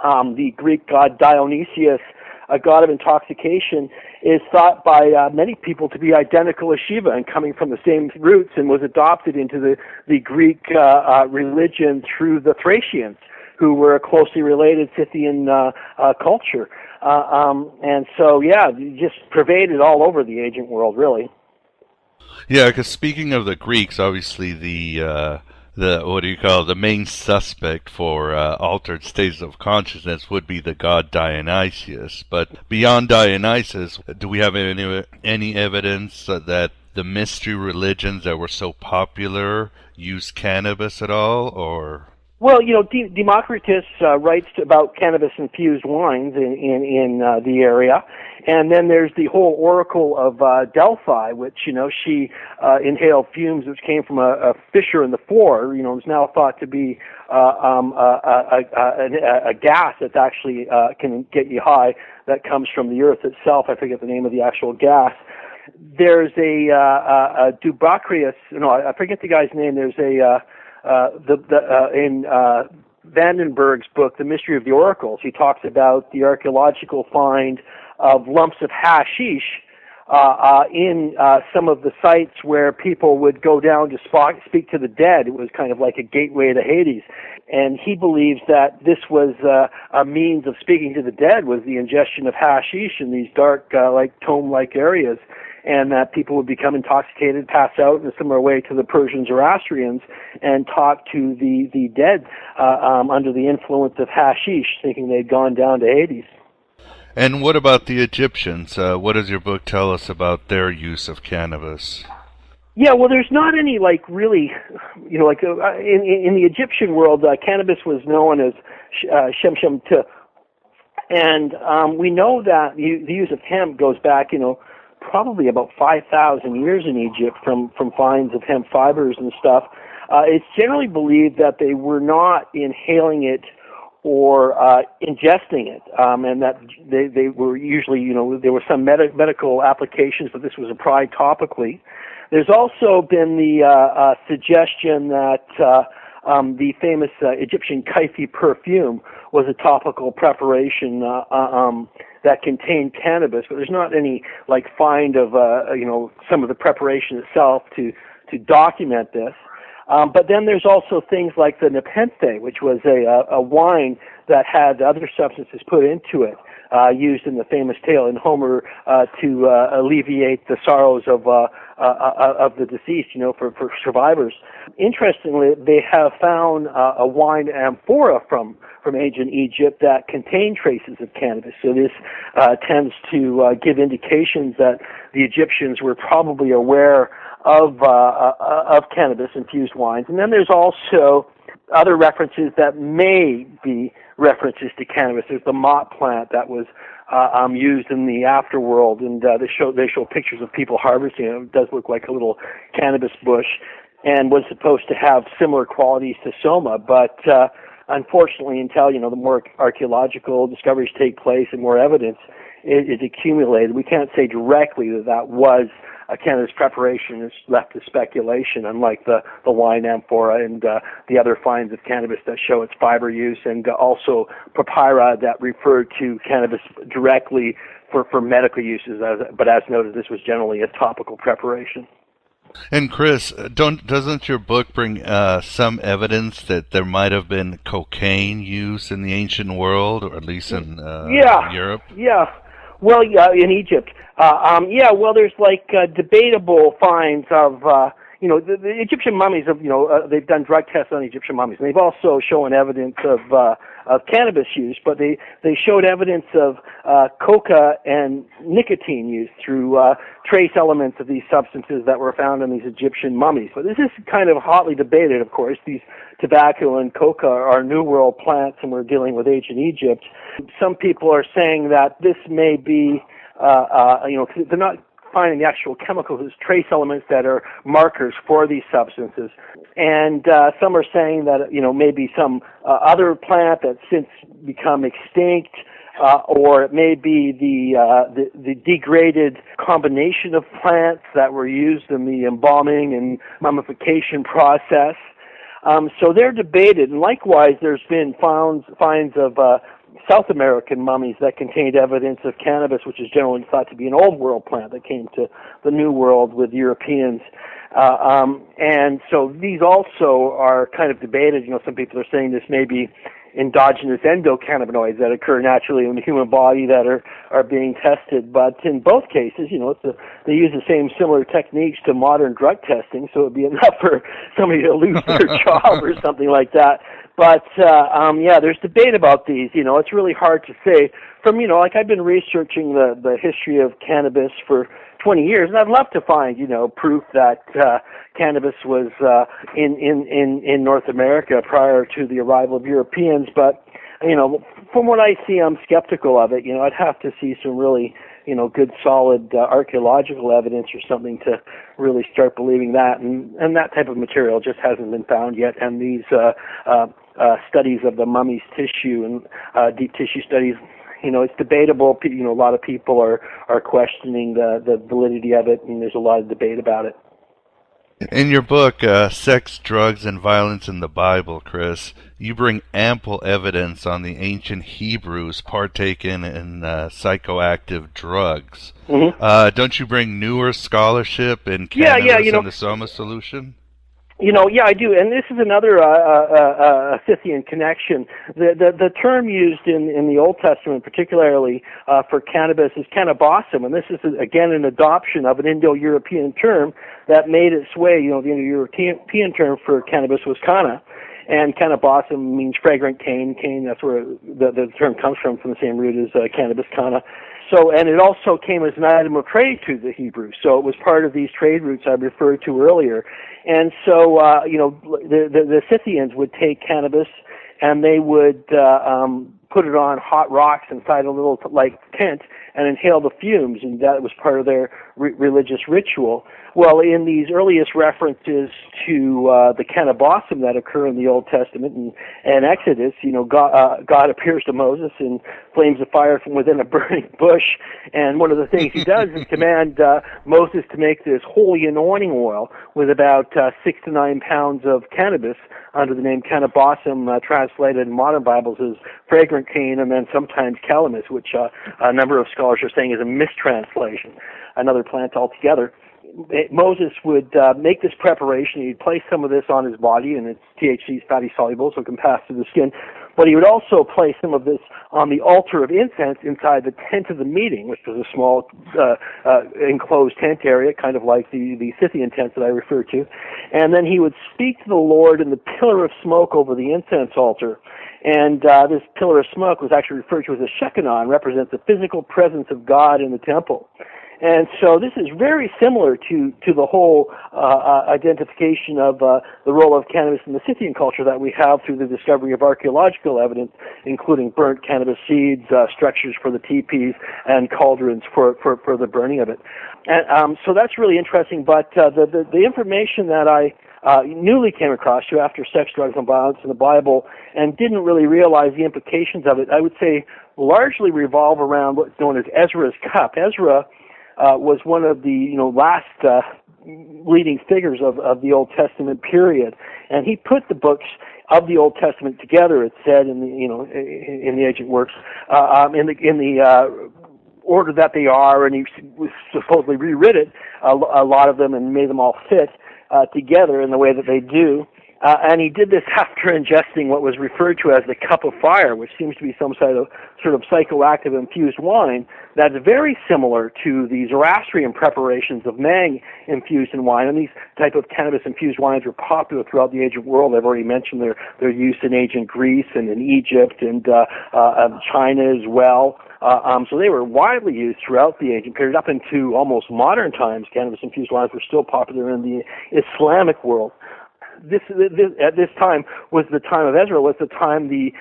The Greek god Dionysius, a god of intoxication, is thought by many people to be identical as Shiva and coming from the same roots, and was adopted into the Greek religion through the Thracians, who were a closely related Scythian culture. And so, just pervaded all over the ancient world, really. Yeah, because speaking of the Greeks, obviously the main suspect for altered states of consciousness would be the god Dionysius. But beyond Dionysius, do we have any evidence that the mystery religions that were so popular use cannabis at all, or? Well, Democritus writes about cannabis-infused wines in the area, and then there's the whole oracle of Delphi, which she inhaled fumes which came from a fissure in the floor. Is now thought to be a gas that actually can get you high. That comes from the earth itself. I forget the name of the actual gas. There's a Dubacrius. No, I forget the guy's name. There's in Vandenberg's book, The Mystery of the Oracles, he talks about the archaeological find of lumps of hashish in some of the sites where people would go down to speak to the dead. It was kind of like a gateway to Hades. And he believes that this was a means of speaking to the dead, was the ingestion of hashish in these dark, like tomb-like areas, and that people would become intoxicated, pass out in a similar way to the Persian Zoroastrians, and talk to the dead under the influence of hashish, thinking they'd gone down to Hades. And what about the Egyptians? What does your book tell us about their use of cannabis? Yeah, well, there's not any, really, in the Egyptian world, cannabis was known as Shem Te. And we know that the use of hemp goes back, probably about 5,000 years in Egypt from finds of hemp fibers and stuff. It's generally believed that they were not inhaling it or ingesting it, and that they were usually, there were some medical applications, but this was applied topically. There's also been the suggestion that the famous Egyptian Kaifi perfume was a topical preparation that contained cannabis, but there's not any find of some of the preparation itself to document this. But then there's also things like the Nepenthe, which was a wine that had other substances put into it, used in the famous tale in Homer to alleviate the sorrows of the deceased, for survivors. Interestingly, they have found a wine amphora from ancient Egypt that contained traces of cannabis. So this tends to give indications that the Egyptians were probably aware of cannabis-infused wines. And then there's also other references that may be references to cannabis. There's the mott plant that was used in the afterworld, and they show pictures of people harvesting it. It does look like a little cannabis bush, and was supposed to have similar qualities to Soma, but unfortunately, until the more archaeological discoveries take place and more evidence is accumulated, we can't say directly that was a cannabis preparation. Is left to speculation, unlike the wine amphora and the other finds of cannabis that show its fiber use, and also papyri that refer to cannabis directly for medical uses. But as noted, this was generally a topical preparation. And Chris, doesn't your book bring some evidence that there might have been cocaine use in the ancient world, or at least in Europe? Yeah. Well, in Egypt. Well, there's debatable finds of, the Egyptian mummies of, they've done drug tests on Egyptian mummies, and they've also shown evidence of cannabis use, but they showed evidence of coca and nicotine use through trace elements of these substances that were found in these Egyptian mummies. But this is kind of hotly debated, of course. These tobacco and coca are New World plants, and we're dealing with ancient Egypt. Some people are saying that this may be, they're not finding the actual chemicals as trace elements that are markers for these substances. And some are saying that, maybe some other plant that's since become extinct, or it may be the degraded combination of plants that were used in the embalming and mummification process. So they're debated, and likewise there's been finds of South American mummies that contained evidence of cannabis, which is generally thought to be an old world plant that came to the New World with Europeans. And so these also are kind of debated. Some people are saying this may be endogenous endocannabinoids that occur naturally in the human body that are being tested. But in both cases, they use the same similar techniques to modern drug testing, so it would be enough for somebody to lose their job or something like that. But there's debate about these. It's really hard to say. From I've been researching the history of cannabis for 20 years, and I'd love to find proof that cannabis was in North America prior to the arrival of Europeans. But from what I see, I'm skeptical of it. I'd have to see some really good solid archaeological evidence or something to really start believing that, and that type of material just hasn't been found yet. And these studies of the mummy's tissue and deep tissue studies, it's debatable. A lot of people are questioning the validity of it, and there's a lot of debate about it. In your book, Sex, Drugs, and Violence in the Bible, Chris, you bring ample evidence on the ancient Hebrews partaking in psychoactive drugs. Mm-hmm. Don't you bring newer scholarship in cannabis and the Soma solution? I do, and this is another Scythian connection. The term used in the Old Testament, particularly for cannabis, is cannabosum, and this is again an adoption of an Indo-European term that made its way. The Indo-European term for cannabis was canna, and cannabosum means fragrant cane. Cane, that's where the term comes from the same root as cannabis, canna. So, and it also came as an item of trade to the Hebrews. So it was part of these trade routes I referred to earlier. And so, the Scythians would take cannabis and they would put it on hot rocks inside a little tent and inhale the fumes, and that was part of their religious ritual. Well, in these earliest references to the cannabosum that occur in the Old Testament and Exodus, God appears to Moses in flames of fire from within a burning bush, and one of the things he does is command Moses to make this holy anointing oil with about 6 to 9 pounds of cannabis under the name cannabosum, translated in modern Bibles as fragrant cane, and then sometimes calamus, which a number of scholars are saying is a mistranslation, another plant altogether. Moses would make this preparation. He'd place some of this on his body, and it's THC is fatty soluble, so it can pass through the skin. But he would also place some of this on the altar of incense inside the tent of the meeting, which was a small enclosed tent area, kind of like the Scythian tent that I referred to. And then he would speak to the Lord in the pillar of smoke over the incense altar. And this pillar of smoke was actually referred to as a Shekinah, and represents the physical presence of God in the temple. And so this is very similar to the whole identification of the role of cannabis in the Scythian culture that we have through the discovery of archaeological evidence, including burnt cannabis seeds, structures for the teepees, and cauldrons for the burning of it. And so that's really interesting. But the information that I newly came across after Sex, Drugs, and Violence in the Bible, and didn't really realize the implications of it, I would say largely revolve around what's known as Ezra's cup. Ezra was one of the last leading figures of the Old Testament period, and he put the books of the Old Testament together. It said in the ancient works in the order that they are, and he supposedly rewrit it, a lot of them, and made them all fit together in the way that they do. And he did this after ingesting what was referred to as the cup of fire, which seems to be some sort of psychoactive infused wine that's very similar to the Zoroastrian preparations of mang infused in wine. And these type of cannabis-infused wines were popular throughout the ancient world. I've already mentioned their use in ancient Greece and in Egypt and China as well. So they were widely used throughout the ancient period. Up into almost modern times, cannabis-infused wines were still popular in the Islamic world. At this time was the time of Ezra, was the time the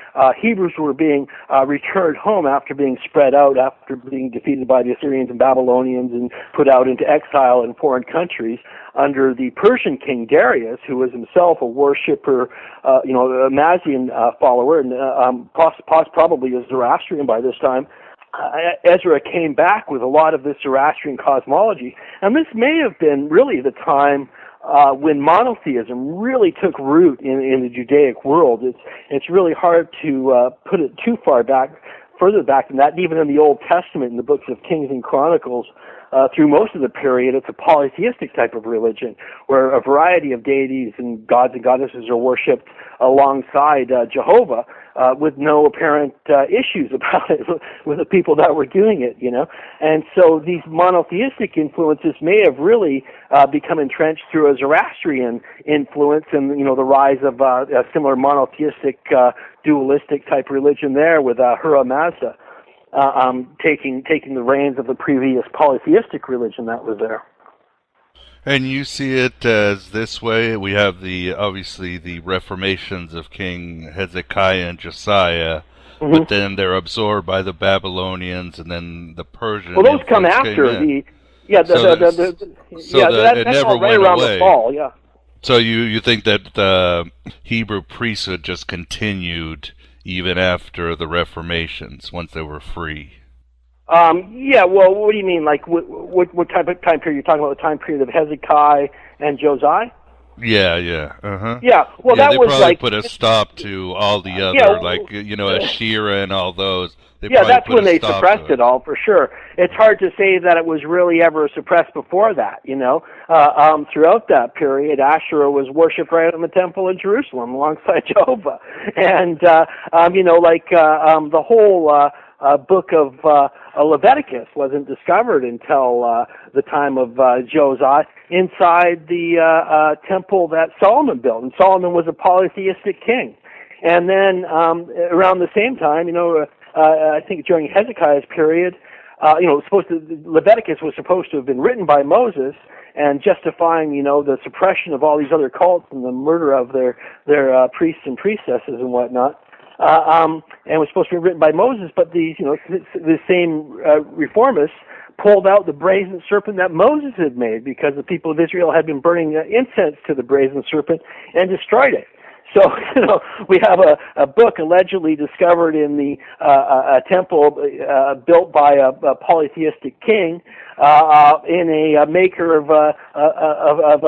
Hebrews were being returned home after being spread out, after being defeated by the Assyrians and Babylonians and put out into exile in foreign countries under the Persian king Darius, who was himself a worshipper, a Mazian follower, and probably a Zoroastrian by this time. Ezra came back with a lot of this Zoroastrian cosmology, and this may have been really the time when monotheism really took root in the Judaic world. It's really hard to put it too further back than that. And even in the Old Testament, in the books of Kings and Chronicles, through most of the period, it's a polytheistic type of religion where a variety of deities and gods and goddesses are worshipped alongside Jehovah, with no apparent issues about it with the people that were doing it, you know. And so these monotheistic influences may have really become entrenched through a Zoroastrian influence and, you know, the rise of a similar monotheistic, dualistic type religion there with Ahura Mazda taking the reins of the previous polytheistic religion that was there. And you see it as this way. We have obviously the reformations of King Hezekiah and Josiah, but then they're absorbed by the Babylonians and then the Persians. Well, those come after that's all right around the fall, yeah. So you think that the Hebrew priesthood just continued even after the reformations, once they were free? Yeah, well, what do you mean? Like, what type of time period? You're talking about the time period of Hezekiah and Josiah? Yeah. Yeah, well, that they was probably like... put a stop to all the other, Ashira and all those. That's when they suppressed it all, for sure. It's hard to say that it was really ever suppressed before that, you know. Throughout that period, Asherah was worshipped right in the temple in Jerusalem alongside Jehovah. And, the whole... book of Leviticus wasn't discovered until the time of Josiah inside the temple that Solomon built. And Solomon was a polytheistic king. And then around the same time, I think during Hezekiah's period, Leviticus was supposed to have been written by Moses and justifying, the suppression of all these other cults and the murder of their priests and priestesses and whatnot. And was supposed to be written by Moses, but these, the same reformists pulled out the brazen serpent that Moses had made because the people of Israel had been burning incense to the brazen serpent and destroyed it. So, we have a book allegedly discovered in the a temple built by a polytheistic king in a maker of a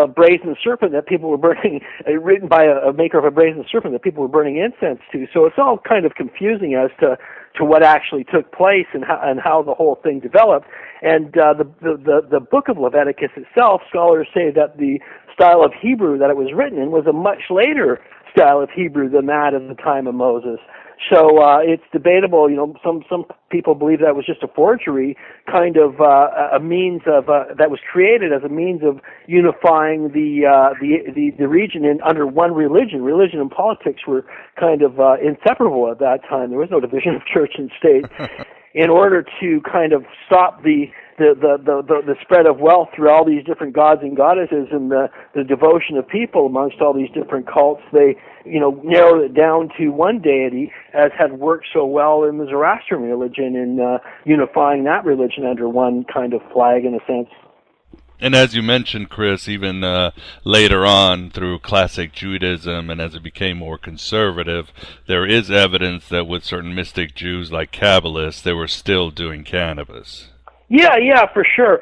brazen serpent that people were burning, written by a maker of a brazen serpent that people were burning incense to. So it's all kind of confusing as to what actually took place and how the whole thing developed. And the book of Leviticus itself, scholars say that the style of Hebrew that it was written in was a much later style of Hebrew than that of the time of Moses. So it's debatable. Some people believe that was just a forgery, kind of a means of that was created as a means of unifying the region under one religion. Religion and politics were kind of inseparable at that time. There was no division of church and state. In order to kind of stop the spread of wealth through all these different gods and goddesses and the devotion of people amongst all these different cults, they narrowed it down to one deity, as had worked so well in the Zoroastrian religion in unifying that religion under one kind of flag in a sense. And as you mentioned, Chris, even later on through classic Judaism and as it became more conservative, there is evidence that with certain mystic Jews like Kabbalists, they were still doing cannabis. Yeah, for sure.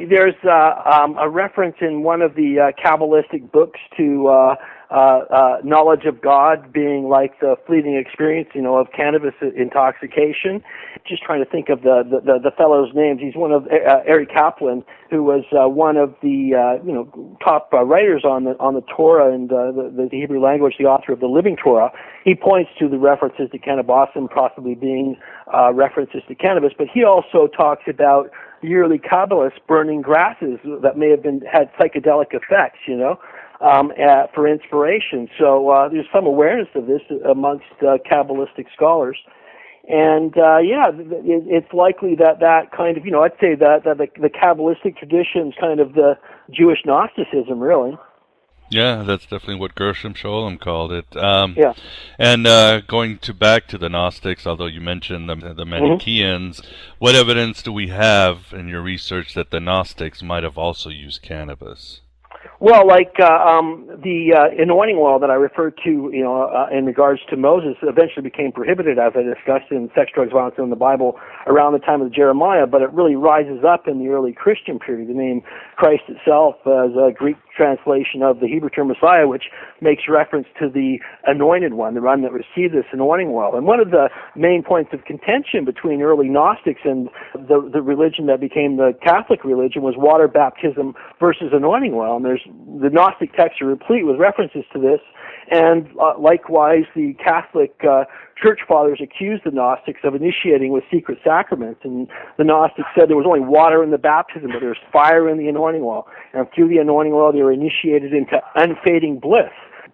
There's a reference in one of the Kabbalistic books to knowledge of God being like the fleeting experience, of cannabis intoxication. Just trying to think of the fellow's names. He's one of Eric Kaplan, who was one of the top writers on the Torah and the Hebrew language, the author of the Living Torah. He points to the references to cannabis possibly being references to cannabis, but he also talks about the early Kabbalists burning grasses that may have had psychedelic effects, for inspiration. So there's some awareness of this amongst Kabbalistic scholars. And it's likely that kind of, I'd say that the Kabbalistic tradition is kind of the Jewish Gnosticism, really. Yeah, that's definitely what Gershom Scholem called it. Yeah. And going back to the Gnostics, although you mentioned the Manichaeans, what evidence do we have in your research that the Gnostics might have also used cannabis? Well, like the anointing oil that I referred to, in regards to Moses, eventually became prohibited, as I discussed in Sex, Drugs, Violence in the Bible, around the time of Jeremiah, but it really rises up in the early Christian period. The name Christ itself is a Greek translation of the Hebrew term Messiah, which makes reference to the anointed one, the one that received this anointing oil. And one of the main points of contention between early Gnostics and the religion that became the Catholic religion was water baptism versus anointing oil. And the Gnostic texts are replete with references to this. And likewise, the Catholic Church Fathers accused the Gnostics of initiating with secret sacraments. And the Gnostics said there was only water in the baptism, but there was fire in the anointing oil. And through the anointing oil, they were initiated into unfading bliss.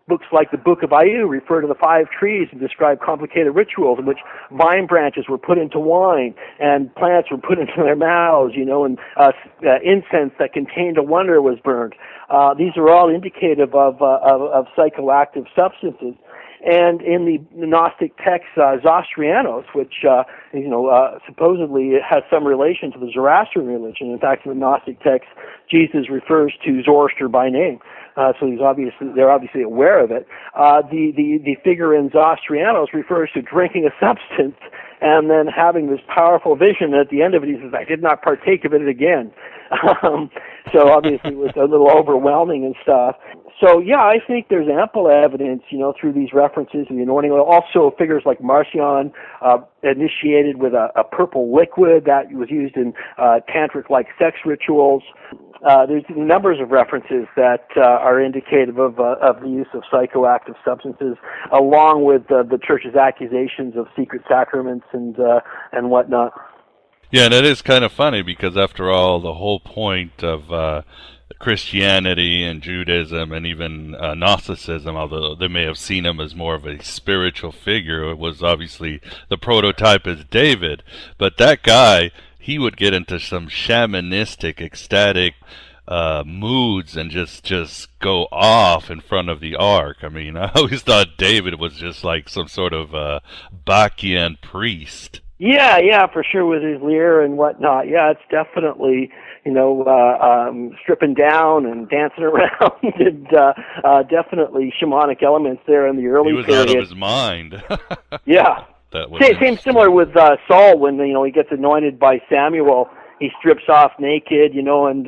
Books like the Book of Ayuh refer to the 5 trees and describe complicated rituals in which vine branches were put into wine and plants were put into their mouths, and incense that contained a wonder was burned. These are all indicative of psychoactive substances. And in the Gnostic text Zoroastrianos, which supposedly has some relation to the Zoroastrian religion. In fact, in the Gnostic text, Jesus refers to Zoroaster by name. So they're obviously aware of it. The figure in Zoroastrianos refers to drinking a substance and then having this powerful vision. At the end of it, he says, "I did not partake of it again." So obviously it was a little overwhelming and stuff. So yeah, I think there's ample evidence, through these references to the anointing oil. Also, figures like Marcion initiated with a purple liquid that was used in tantric-like sex rituals. There's numbers of references that are indicative of the use of psychoactive substances, along with the Church's accusations of secret sacraments and whatnot. Yeah, and it is kind of funny because, after all, the whole point of Christianity and Judaism and even Gnosticism, although they may have seen him as more of a spiritual figure, it was obviously the prototype is David. But that guy, he would get into some shamanistic, ecstatic moods and just go off in front of the ark. I mean, I always thought David was just like some sort of Bachian priest. Yeah, for sure, with his lyre and whatnot. Yeah, it's definitely, stripping down and dancing around, and definitely shamanic elements there in the early period. He was out of his mind. Yeah. Same similar with Saul when, he gets anointed by Samuel. He strips off naked, and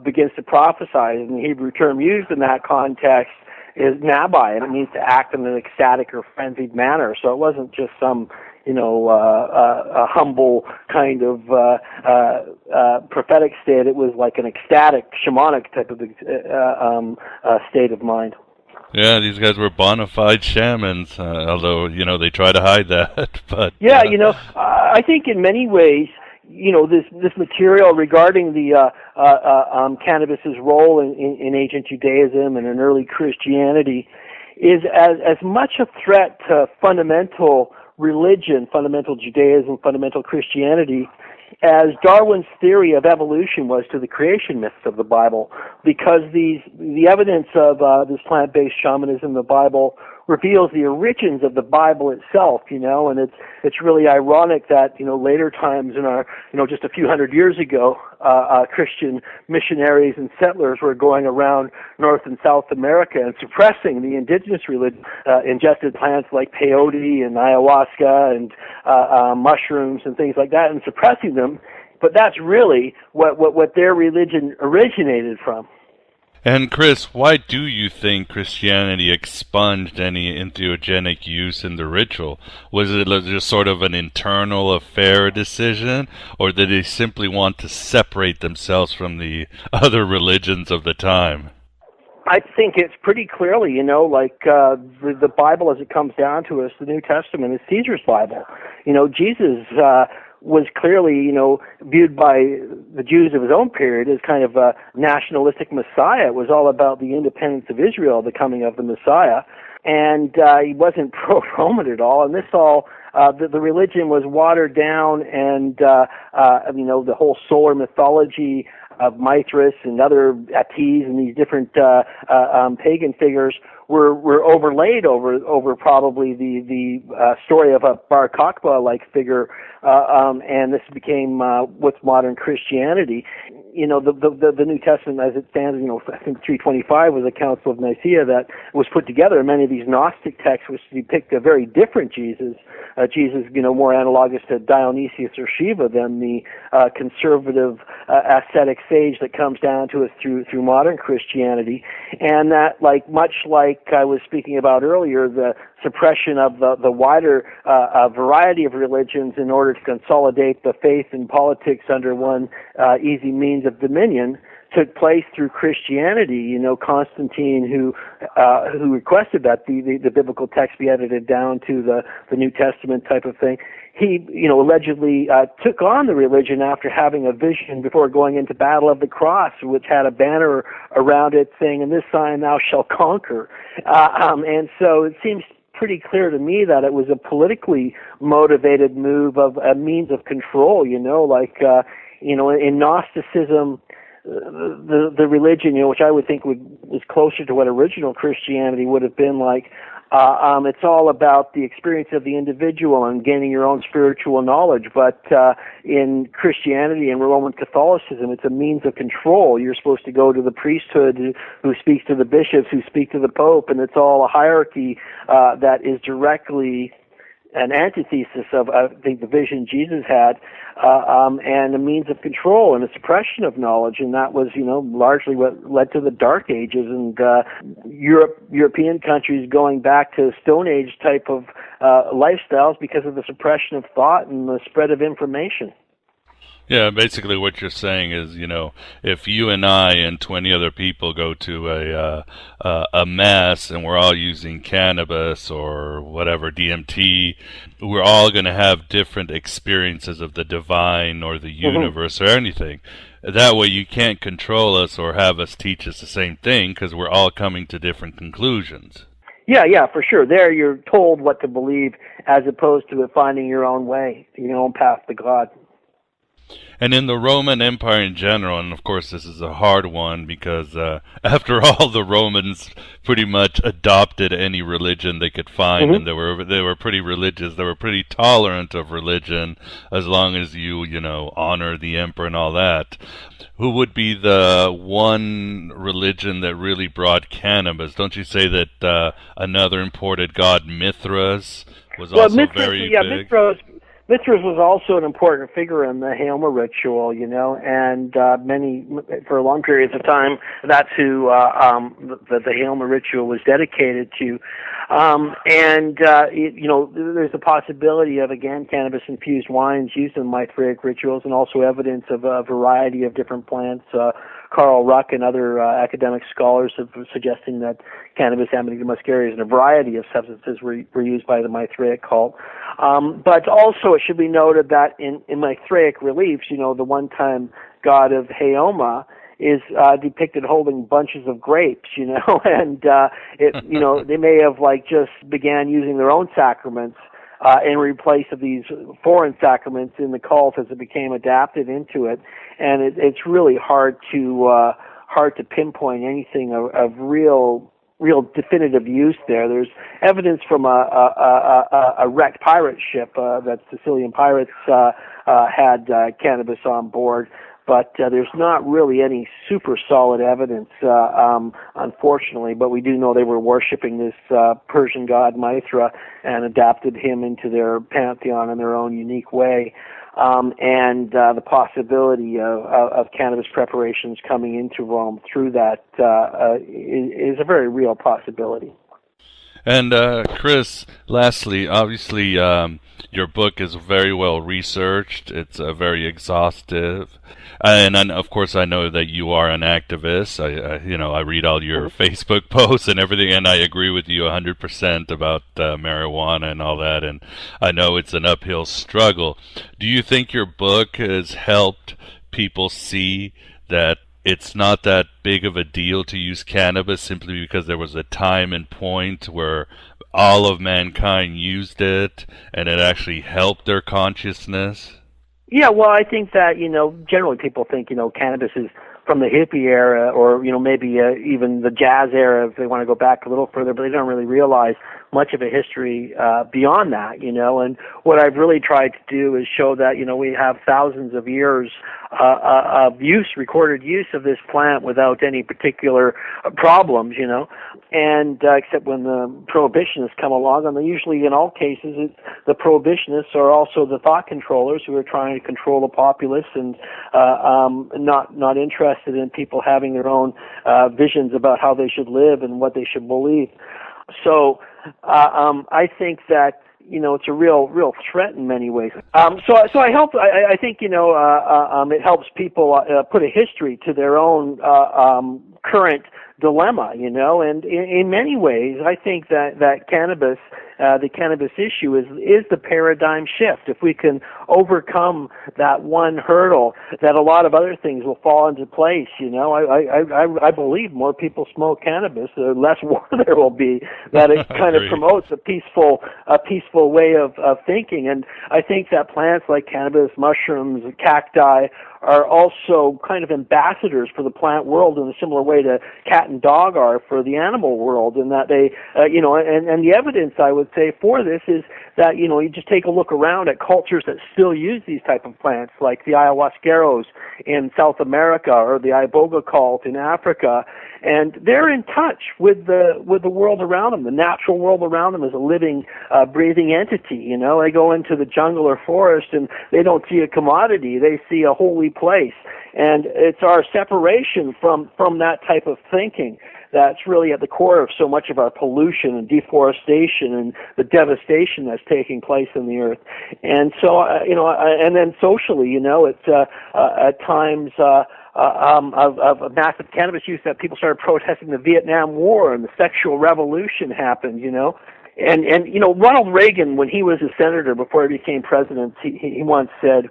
begins to prophesy. And the Hebrew term used in that context is nabai, and it means to act in an ecstatic or frenzied manner. So it wasn't just some a humble kind of prophetic state. It was like an ecstatic, shamanic type of state of mind. Yeah, these guys were bona fide shamans, although, they try to hide that. But yeah, I think in many ways, this material regarding the cannabis's role in ancient Judaism and in early Christianity is as much a threat to fundamental religion, fundamental Judaism, fundamental Christianity, as Darwin's theory of evolution was to the creation myths of the Bible, because the evidence of this plant-based shamanism in the Bible reveals the origins of the Bible itself, and it's really ironic that, later times in our, just a few hundred years ago, Christian missionaries and settlers were going around North and South America and suppressing the indigenous religion, ingested plants like peyote and ayahuasca and mushrooms and things like that, and suppressing them. But that's really what their religion originated from. And Chris, why do you think Christianity expunged any entheogenic use in the ritual? Was it just sort of an internal affair decision, or did they simply want to separate themselves from the other religions of the time? I think it's pretty clearly, the Bible as it comes down to us, the New Testament is Caesar's Bible. Jesus was clearly, viewed by the Jews of his own period as kind of a nationalistic Messiah. It was all about the independence of Israel, the coming of the Messiah. And he wasn't pro-Roman at all. And this all, the religion was watered down, and, the whole solar mythology of Mithras and other Attis and these different pagan figures were overlaid over probably the story of a Bar Kokhba-like figure, and this became what's modern Christianity. the New Testament as it stands, I think 325 was a Council of Nicaea that was put together, and many of these Gnostic texts which depict a very different Jesus, more analogous to Dionysius or Shiva than the conservative ascetic sage that comes down to us through modern Christianity, and that, much like I was speaking about earlier, the suppression of the wider variety of religions in order to consolidate the faith and politics under one easy means of dominion took place through Christianity. Constantine, who requested that the biblical text be edited down to the New Testament type of thing, he allegedly took on the religion after having a vision before going into battle of the cross, which had a banner around it saying, "In this sign thou shalt conquer." And so it seems pretty clear to me that it was a politically motivated move of a means of control. In Gnosticism, the religion, which I would think was closer to what original Christianity would have been like. It's all about the experience of the individual and gaining your own spiritual knowledge. But in Christianity and Roman Catholicism, it's a means of control. You're supposed to go to the priesthood who speaks to the bishops, who speak to the Pope, and it's all a hierarchy that is directly an antithesis of, I think, the vision Jesus had, and a means of control and a suppression of knowledge, and that was, largely what led to the Dark Ages and European countries going back to Stone Age type of lifestyles because of the suppression of thought and the spread of information. Yeah, basically what you're saying is, if you and I and 20 other people go to a mass and we're all using cannabis or whatever, DMT, we're all going to have different experiences of the divine or the universe or anything. That way you can't control us or have us teach us the same thing because we're all coming to different conclusions. Yeah, for sure. There you're told what to believe as opposed to finding your own way, your own path to God. And in the Roman Empire in general, and of course this is a hard one because after all, the Romans pretty much adopted any religion they could find, and they were pretty religious. They were pretty tolerant of religion as long as you honor the emperor and all that. Who would be the one religion that really brought cannabis? Don't you say that another imported god, Mithras, was also very big? Mithras was also an important figure in the Heoma ritual, and for long periods of time, that's who the Heoma ritual was dedicated to. There's a possibility of, again, cannabis-infused wines used in Mithraic rituals, and also evidence of a variety of different plants. Carl Ruck and other academic scholars have suggesting that cannabis, Amanita muscaria, and a variety of substances were used by the Mithraic cult. But also it should be noted that in Mithraic reliefs, the one-time god of Heoma is depicted holding bunches of grapes, and they may have just began using their own sacraments in replace of these foreign sacraments in the cult as it became adapted into it, and it's really hard to pinpoint anything of real definitive use there. There's evidence from a wrecked pirate ship that Sicilian pirates had cannabis on board, but there's not really any super solid evidence, unfortunately. But we do know they were worshiping this Persian god Mithra and adapted him into their pantheon in their own unique way. And the possibility of cannabis preparations coming into Rome through that is a very real possibility. And Chris, lastly, obviously your book is very well researched. It's very exhaustive. And of course, I know that you are an activist. I read all your Facebook posts and everything, and I agree with you 100% about marijuana and all that. And I know it's an uphill struggle. Do you think your book has helped people see that it's not that big of a deal to use cannabis simply because there was a time and point where all of mankind used it and it actually helped their consciousness? Yeah, well, I think that, generally people think, cannabis is from the hippie era or, maybe even the jazz era if they want to go back a little further, but they don't really realize much of a history beyond that, and what I've really tried to do is show that, we have thousands of years of recorded use of this plant without any particular problems, and except when the prohibitionists come along, and usually in all cases the prohibitionists are also the thought controllers who are trying to control the populace and not interested in people having their own visions about how they should live and what they should believe. So I think that it's a real threat in many ways. So I think it helps people put a history to their own current dilemma, and in many ways, I think that cannabis, the cannabis issue is the paradigm shift. If we can overcome that one hurdle, that a lot of other things will fall into place. I believe more people smoke cannabis, the less war there will be. That it kind of promotes a peaceful way of thinking. And I think that plants like cannabis, mushrooms, cacti are also kind of ambassadors for the plant world in a similar way to cat and dog are for the animal world, in that they, and the evidence I would say for this is that, you just take a look around at cultures that still use these type of plants, like the ayahuasqueros in South America or the iboga cult in Africa, and they're in touch with the world around them. The natural world around them is a living, breathing entity. They go into the jungle or forest and they don't see a commodity; they see a holy place. And it's our separation from that type of thinking that's really at the core of so much of our pollution and deforestation and the devastation that's taking place in the earth. And so, and then socially, it's at times of massive cannabis use that people started protesting the Vietnam War, and the sexual revolution happened, And Ronald Reagan, when he was a senator before he became president, he once said,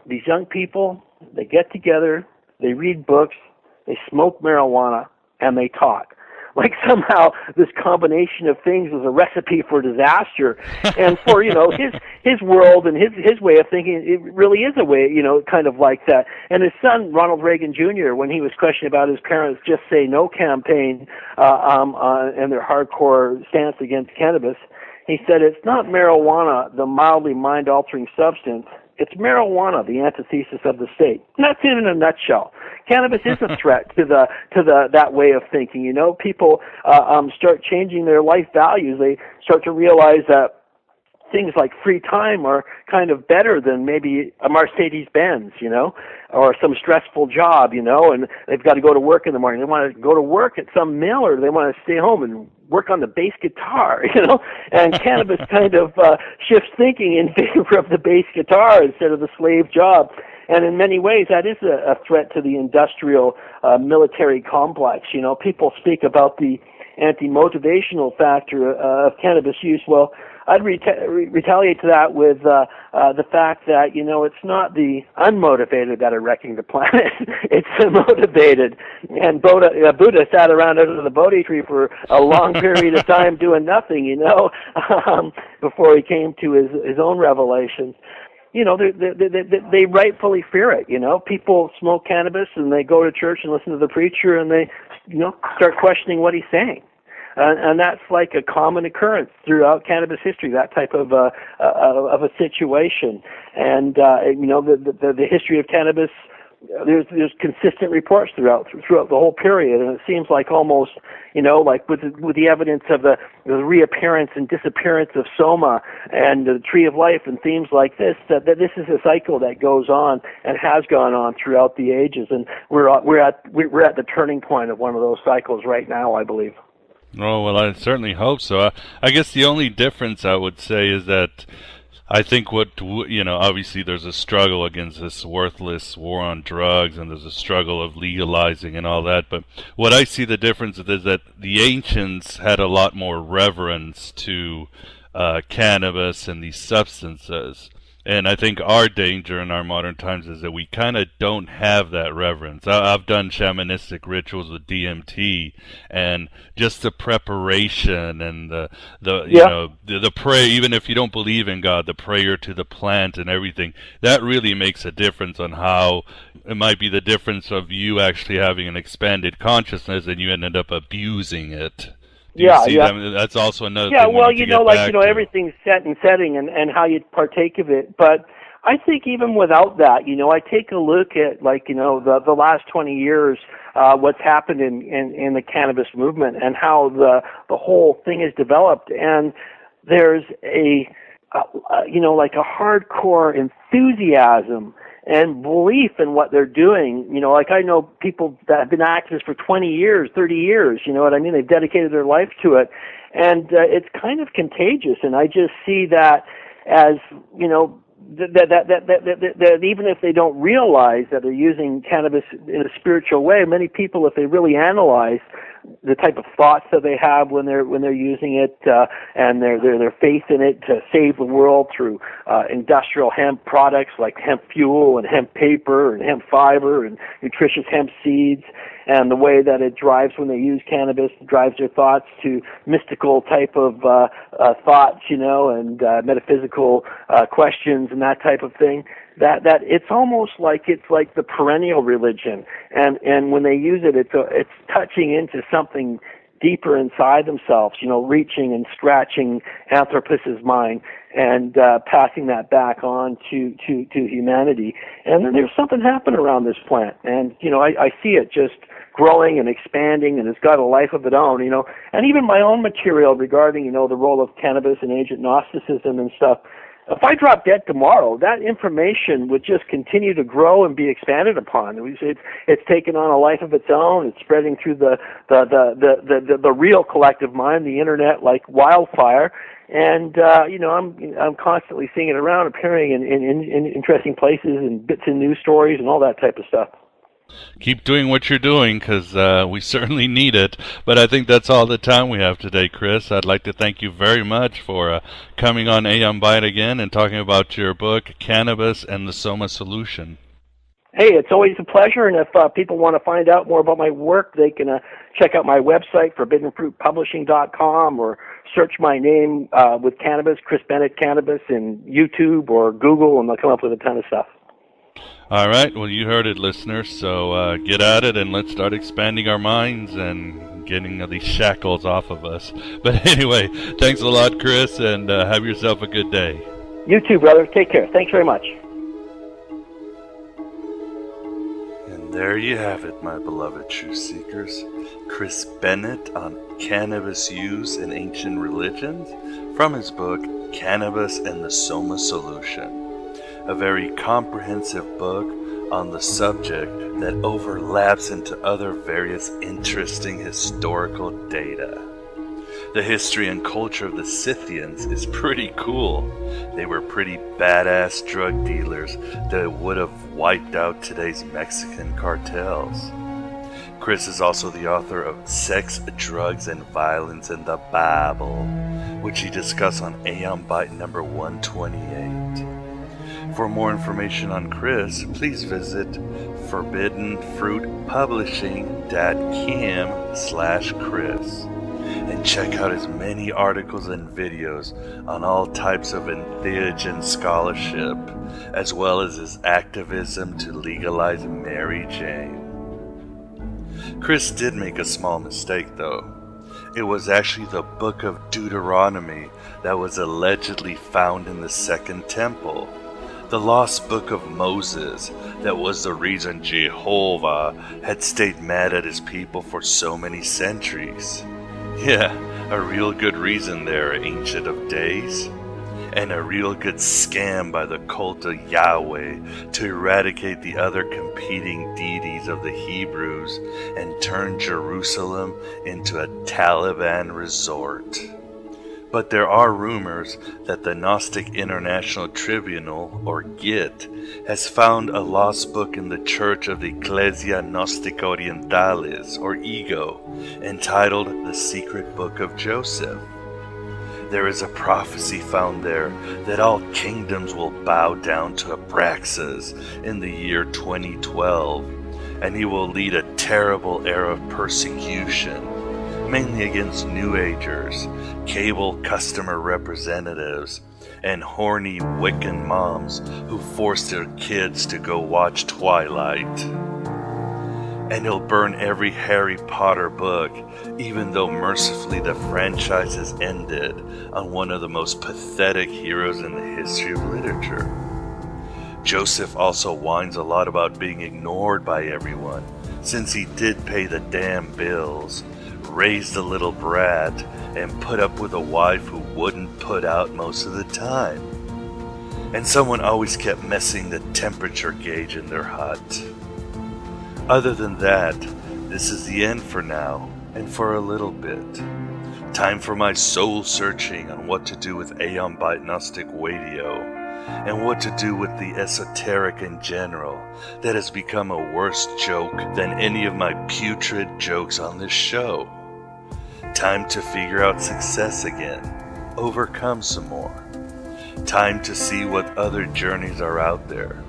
these young people, they get together, they read books, they smoke marijuana, and they talk. Like somehow this combination of things was a recipe for disaster. And for, his world and his way of thinking, it really is a way, kind of like that. And his son, Ronald Reagan Jr., when he was questioned about his parents' Just Say No campaign and their hardcore stance against cannabis, he said, it's not marijuana, the mildly mind-altering substance. It's marijuana, the antithesis of the state. And that's it in a nutshell. Cannabis is a threat to that way of thinking. People start changing their life values. They start to realize that things like free time are kind of better than maybe a Mercedes-Benz, or some stressful job, and they've got to go to work in the morning. They want to go to work at some mill, or they want to stay home and work on the bass guitar, and cannabis kind of shifts thinking in favor of the bass guitar instead of the slave job. And in many ways, that is a threat to the industrial military complex. People speak about the anti-motivational factor of cannabis use. Well, I'd retaliate to that with the fact that, it's not the unmotivated that are wrecking the planet. It's the motivated. And Buddha sat around under the Bodhi tree for a long period of time doing nothing, before he came to his own revelations. They rightfully fear it. People smoke cannabis and they go to church and listen to the preacher and they, start questioning what he's saying. And that's like a common occurrence throughout cannabis history, that type of a situation. And the history of cannabis, there's consistent reports throughout the whole period, and it seems like almost, like with the evidence of the reappearance and disappearance of Soma and the Tree of Life and themes like this, that this is a cycle that goes on and has gone on throughout the ages, and we're at the turning point of one of those cycles right now, I believe. Oh, well, I certainly hope so. I guess the only difference I would say is that I think obviously there's a struggle against this worthless war on drugs, and there's a struggle of legalizing and all that. But what I see the difference is that the ancients had a lot more reverence to cannabis and these substances. And I think our danger in our modern times is that we kind of don't have that reverence. I've done shamanistic rituals with DMT, and just the preparation and the prayer, even if you don't believe in God, the prayer to the plant and everything, that really makes a difference on how it might be the difference of you actually having an expanded consciousness and you ended up abusing it. Do you see them? That's also another thing. Yeah, well, everything's everything's set and setting and how you partake of it. But I think even without that, I take a look at, the last 20 years, what's happened in the cannabis movement and how the whole thing is developed. And there's a hardcore enthusiasm and belief in what they're doing. I know people that have been activists for 20 years, 30 years, you know what I mean? They've dedicated their life to it. And it's kind of contagious. And I just see that as, that even if they don't realize that they're using cannabis in a spiritual way, many people, if they really analyze the type of thoughts that they have when they're using it, and their faith in it to save the world through industrial hemp products like hemp fuel and hemp paper and hemp fiber and nutritious hemp seeds, and the way that it drives when they use cannabis, drives their thoughts to mystical type of thoughts, and metaphysical questions and that type of thing. That it's almost like the perennial religion, and when they use it, it's touching into something deeper inside themselves, reaching and scratching Anthropus's mind and passing that back on to humanity. And then there's something happening around this plant, and I see it just growing and expanding, and it's got a life of its own, and even my own material regarding, the role of cannabis and ancient Gnosticism and stuff. If I drop dead tomorrow, that information would just continue to grow and be expanded upon. It's taken on a life of its own. It's spreading through the real collective mind, the internet, like wildfire. And I'm constantly seeing it around, appearing in interesting places and bits in news stories and all that type of stuff. Keep doing what you're doing, because we certainly need it. But I think that's all the time we have today, Chris. I'd like to thank you very much for coming on Aeon Byte again and talking about your book, Cannabis and the Soma Solution. Hey, it's always a pleasure, and if people want to find out more about my work, they can check out my website, forbiddenfruitpublishing.com, or search my name with cannabis, Chris Bennett Cannabis, in YouTube or Google, and they'll come up with a ton of stuff. All right, well, you heard it, listeners, so get at it and let's start expanding our minds and getting these shackles off of us. But anyway, thanks a lot, Chris, and have yourself a good day. You too, brother. Take care. Thanks very much. And there you have it, my beloved truth seekers. Chris Bennett on cannabis use in ancient religions from his book, Cannabis and the Soma Solution. A very comprehensive book on the subject that overlaps into other various interesting historical data. The history and culture of the Scythians is pretty cool. They were pretty badass drug dealers that would have wiped out today's Mexican cartels. Chris is also the author of Sex, Drugs, and Violence in the Bible, which he discussed on Aeon Byte number 128. For more information on Chris, please visit forbiddenfruitpublishing.com/Chris and check out his many articles and videos on all types of entheogen scholarship, as well as his activism to legalize Mary Jane. Chris did make a small mistake, though. It was actually the Book of Deuteronomy that was allegedly found in the Second Temple. The lost book of Moses that was the reason Jehovah had stayed mad at his people for so many centuries. Yeah, a real good reason there, Ancient of Days. And a real good scam by the cult of Yahweh to eradicate the other competing deities of the Hebrews and turn Jerusalem into a Taliban resort. But there are rumors that the Gnostic International Tribunal, or GIT, has found a lost book in the Church of the Ecclesia Gnostica Orientalis, or EGO, entitled The Secret Book of Joseph. There is a prophecy found there that all kingdoms will bow down to Abraxas in the year 2012, and he will lead a terrible era of persecution, mainly against New Agers, cable customer representatives, and horny Wiccan moms who force their kids to go watch Twilight. and he'll burn every Harry Potter book, even though mercifully the franchise has ended on one of the most pathetic heroes in the history of literature. Joseph also whines a lot about being ignored by everyone, since he did pay the damn bills, raised a little brat, and put up with a wife who wouldn't put out most of the time. And someone always kept messing the temperature gauge in their hut. Other than that, this is the end for now, and for a little bit. Time for my soul searching on what to do with Aeon Byte Gnostic Radio, and what to do with the esoteric in general that has become a worse joke than any of my putrid jokes on this show. Time to figure out success again, overcome some more. Time to see what other journeys are out there.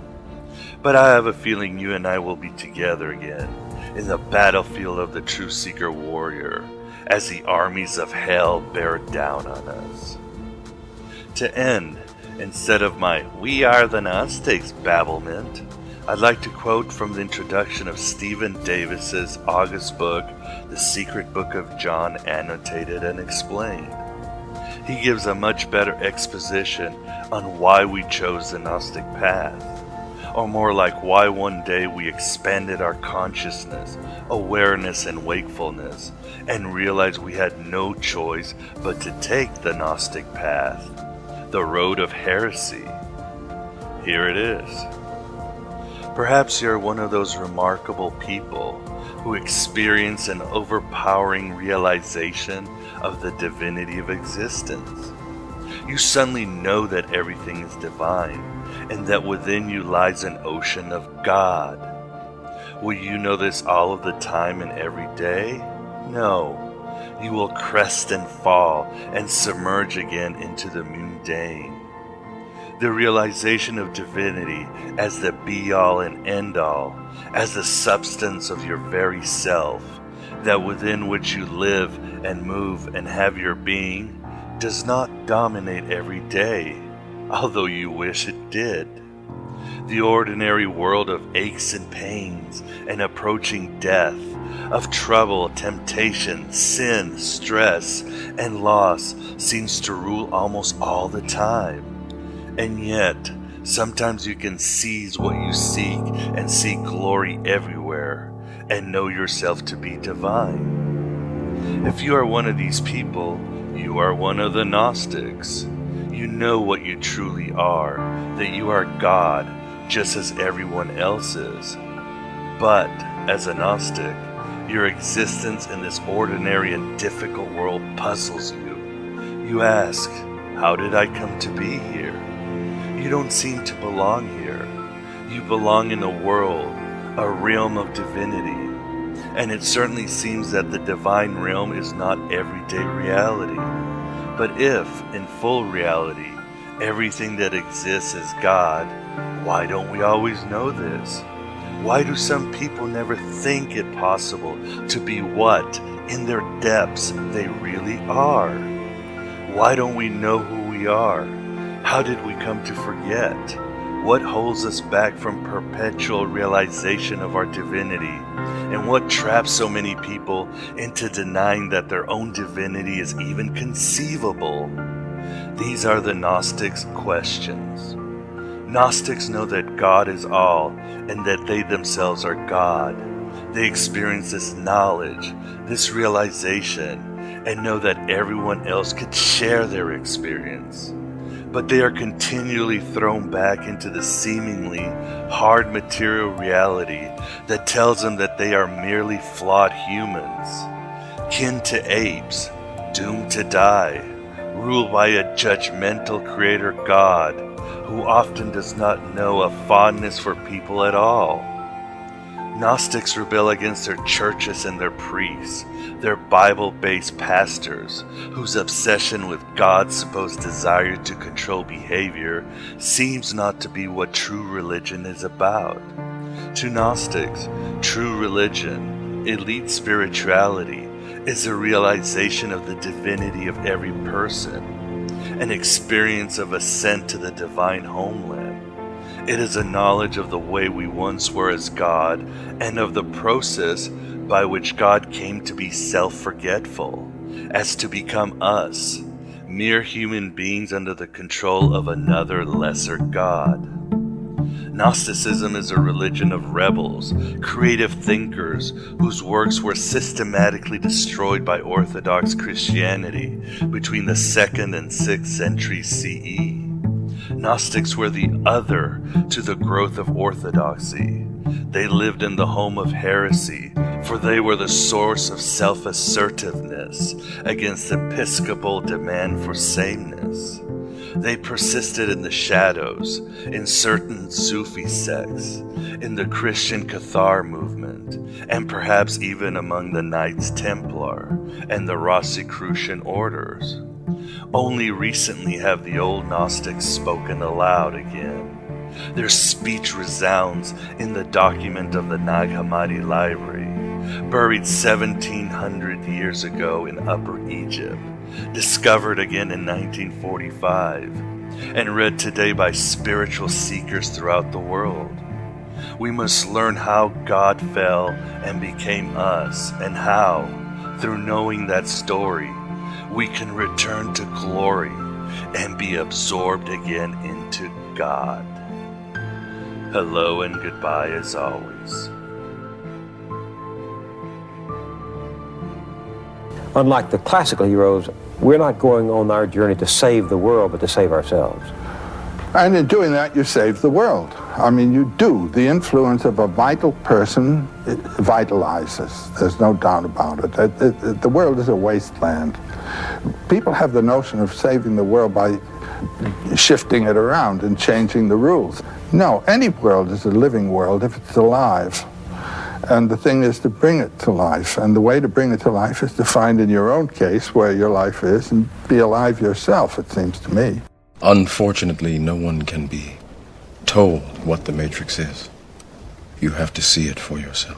But I have a feeling you and I will be together again in the battlefield of the True Seeker Warrior as the armies of hell bear down on us. To end, instead of my "We are the Gnostics" babblement, I'd like to quote from the introduction of Stephen Davis's August book, The Secret Book of John, Annotated and Explained. He gives a much better exposition on why we chose the Gnostic path, or more like why one day we expanded our consciousness, awareness, and wakefulness, and realized we had no choice but to take the Gnostic path, the road of heresy. Here it is. Perhaps you're one of those remarkable people who experience an overpowering realization of the divinity of existence. You suddenly know that everything is divine, and that within you lies an ocean of God. Will you know this all of the time and every day? No. You will crest and fall and submerge again into the mundane. The realization of divinity as the be-all and end-all, as the substance of your very self, that within which you live and move and have your being, does not dominate every day, although you wish it did. The ordinary world of aches and pains and approaching death, of trouble, temptation, sin, stress, and loss seems to rule almost all the time. And yet, sometimes you can seize what you seek and see glory everywhere and know yourself to be divine. If you are one of these people, you are one of the Gnostics. You know what you truly are, that you are God, just as everyone else is. But, as a Gnostic, your existence in this ordinary and difficult world puzzles you. You ask, how did I come to be here? You don't seem to belong here. You belong in a world, a realm of divinity. And it certainly seems that the divine realm is not everyday reality. But if, in full reality, everything that exists is God, why don't we always know this? Why do some people never think it possible to be what, in their depths, they really are? Why don't we know who we are? How did we come to forget? What holds us back from perpetual realization of our divinity? And what traps so many people into denying that their own divinity is even conceivable? These are the Gnostics' questions. Gnostics know that God is all, and that they themselves are God. They experience this knowledge, this realization, and know that everyone else could share their experience. But they are continually thrown back into the seemingly hard material reality that tells them that they are merely flawed humans, kin to apes, doomed to die, ruled by a judgmental creator God who often does not know a fondness for people at all. Gnostics rebel against their churches and their priests, their Bible-based pastors, whose obsession with God's supposed desire to control behavior seems not to be what true religion is about. To Gnostics, true religion, elite spirituality, is a realization of the divinity of every person, an experience of ascent to the divine homeland. It is a knowledge of the way we once were as God, and of the process by which God came to be self-forgetful, as to become us, mere human beings under the control of another lesser God. Gnosticism is a religion of rebels, creative thinkers, whose works were systematically destroyed by Orthodox Christianity between the 2nd and 6th century CE. Gnostics were the other to the growth of orthodoxy. They lived in the home of heresy, for they were the source of self-assertiveness against episcopal demand for sameness. They persisted in the shadows, in certain Sufi sects, in the Christian Cathar movement, and perhaps even among the Knights Templar and the Rosicrucian orders. Only recently have the old Gnostics spoken aloud again. Their speech resounds in the document of the Nag Hammadi library, buried 1700 years ago in Upper Egypt, discovered again in 1945, and read today by spiritual seekers throughout the world. We must learn how God fell and became us, and how, through knowing that story, we can return to glory and be absorbed again into God. Hello and goodbye as always. Unlike the classical heroes, we're not going on our journey to save the world, but to save ourselves. And in doing that, you save the world. I mean, you do. The influence of a vital person, it vitalizes. There's no doubt about it. The world is a wasteland. People have the notion of saving the world by shifting it around and changing the rules. No, any world is a living world if it's alive. And the thing is to bring it to life. And the way to bring it to life is to find in your own case where your life is and be alive yourself, it seems to me. Unfortunately, no one can be told what the Matrix is. You have to see it for yourself.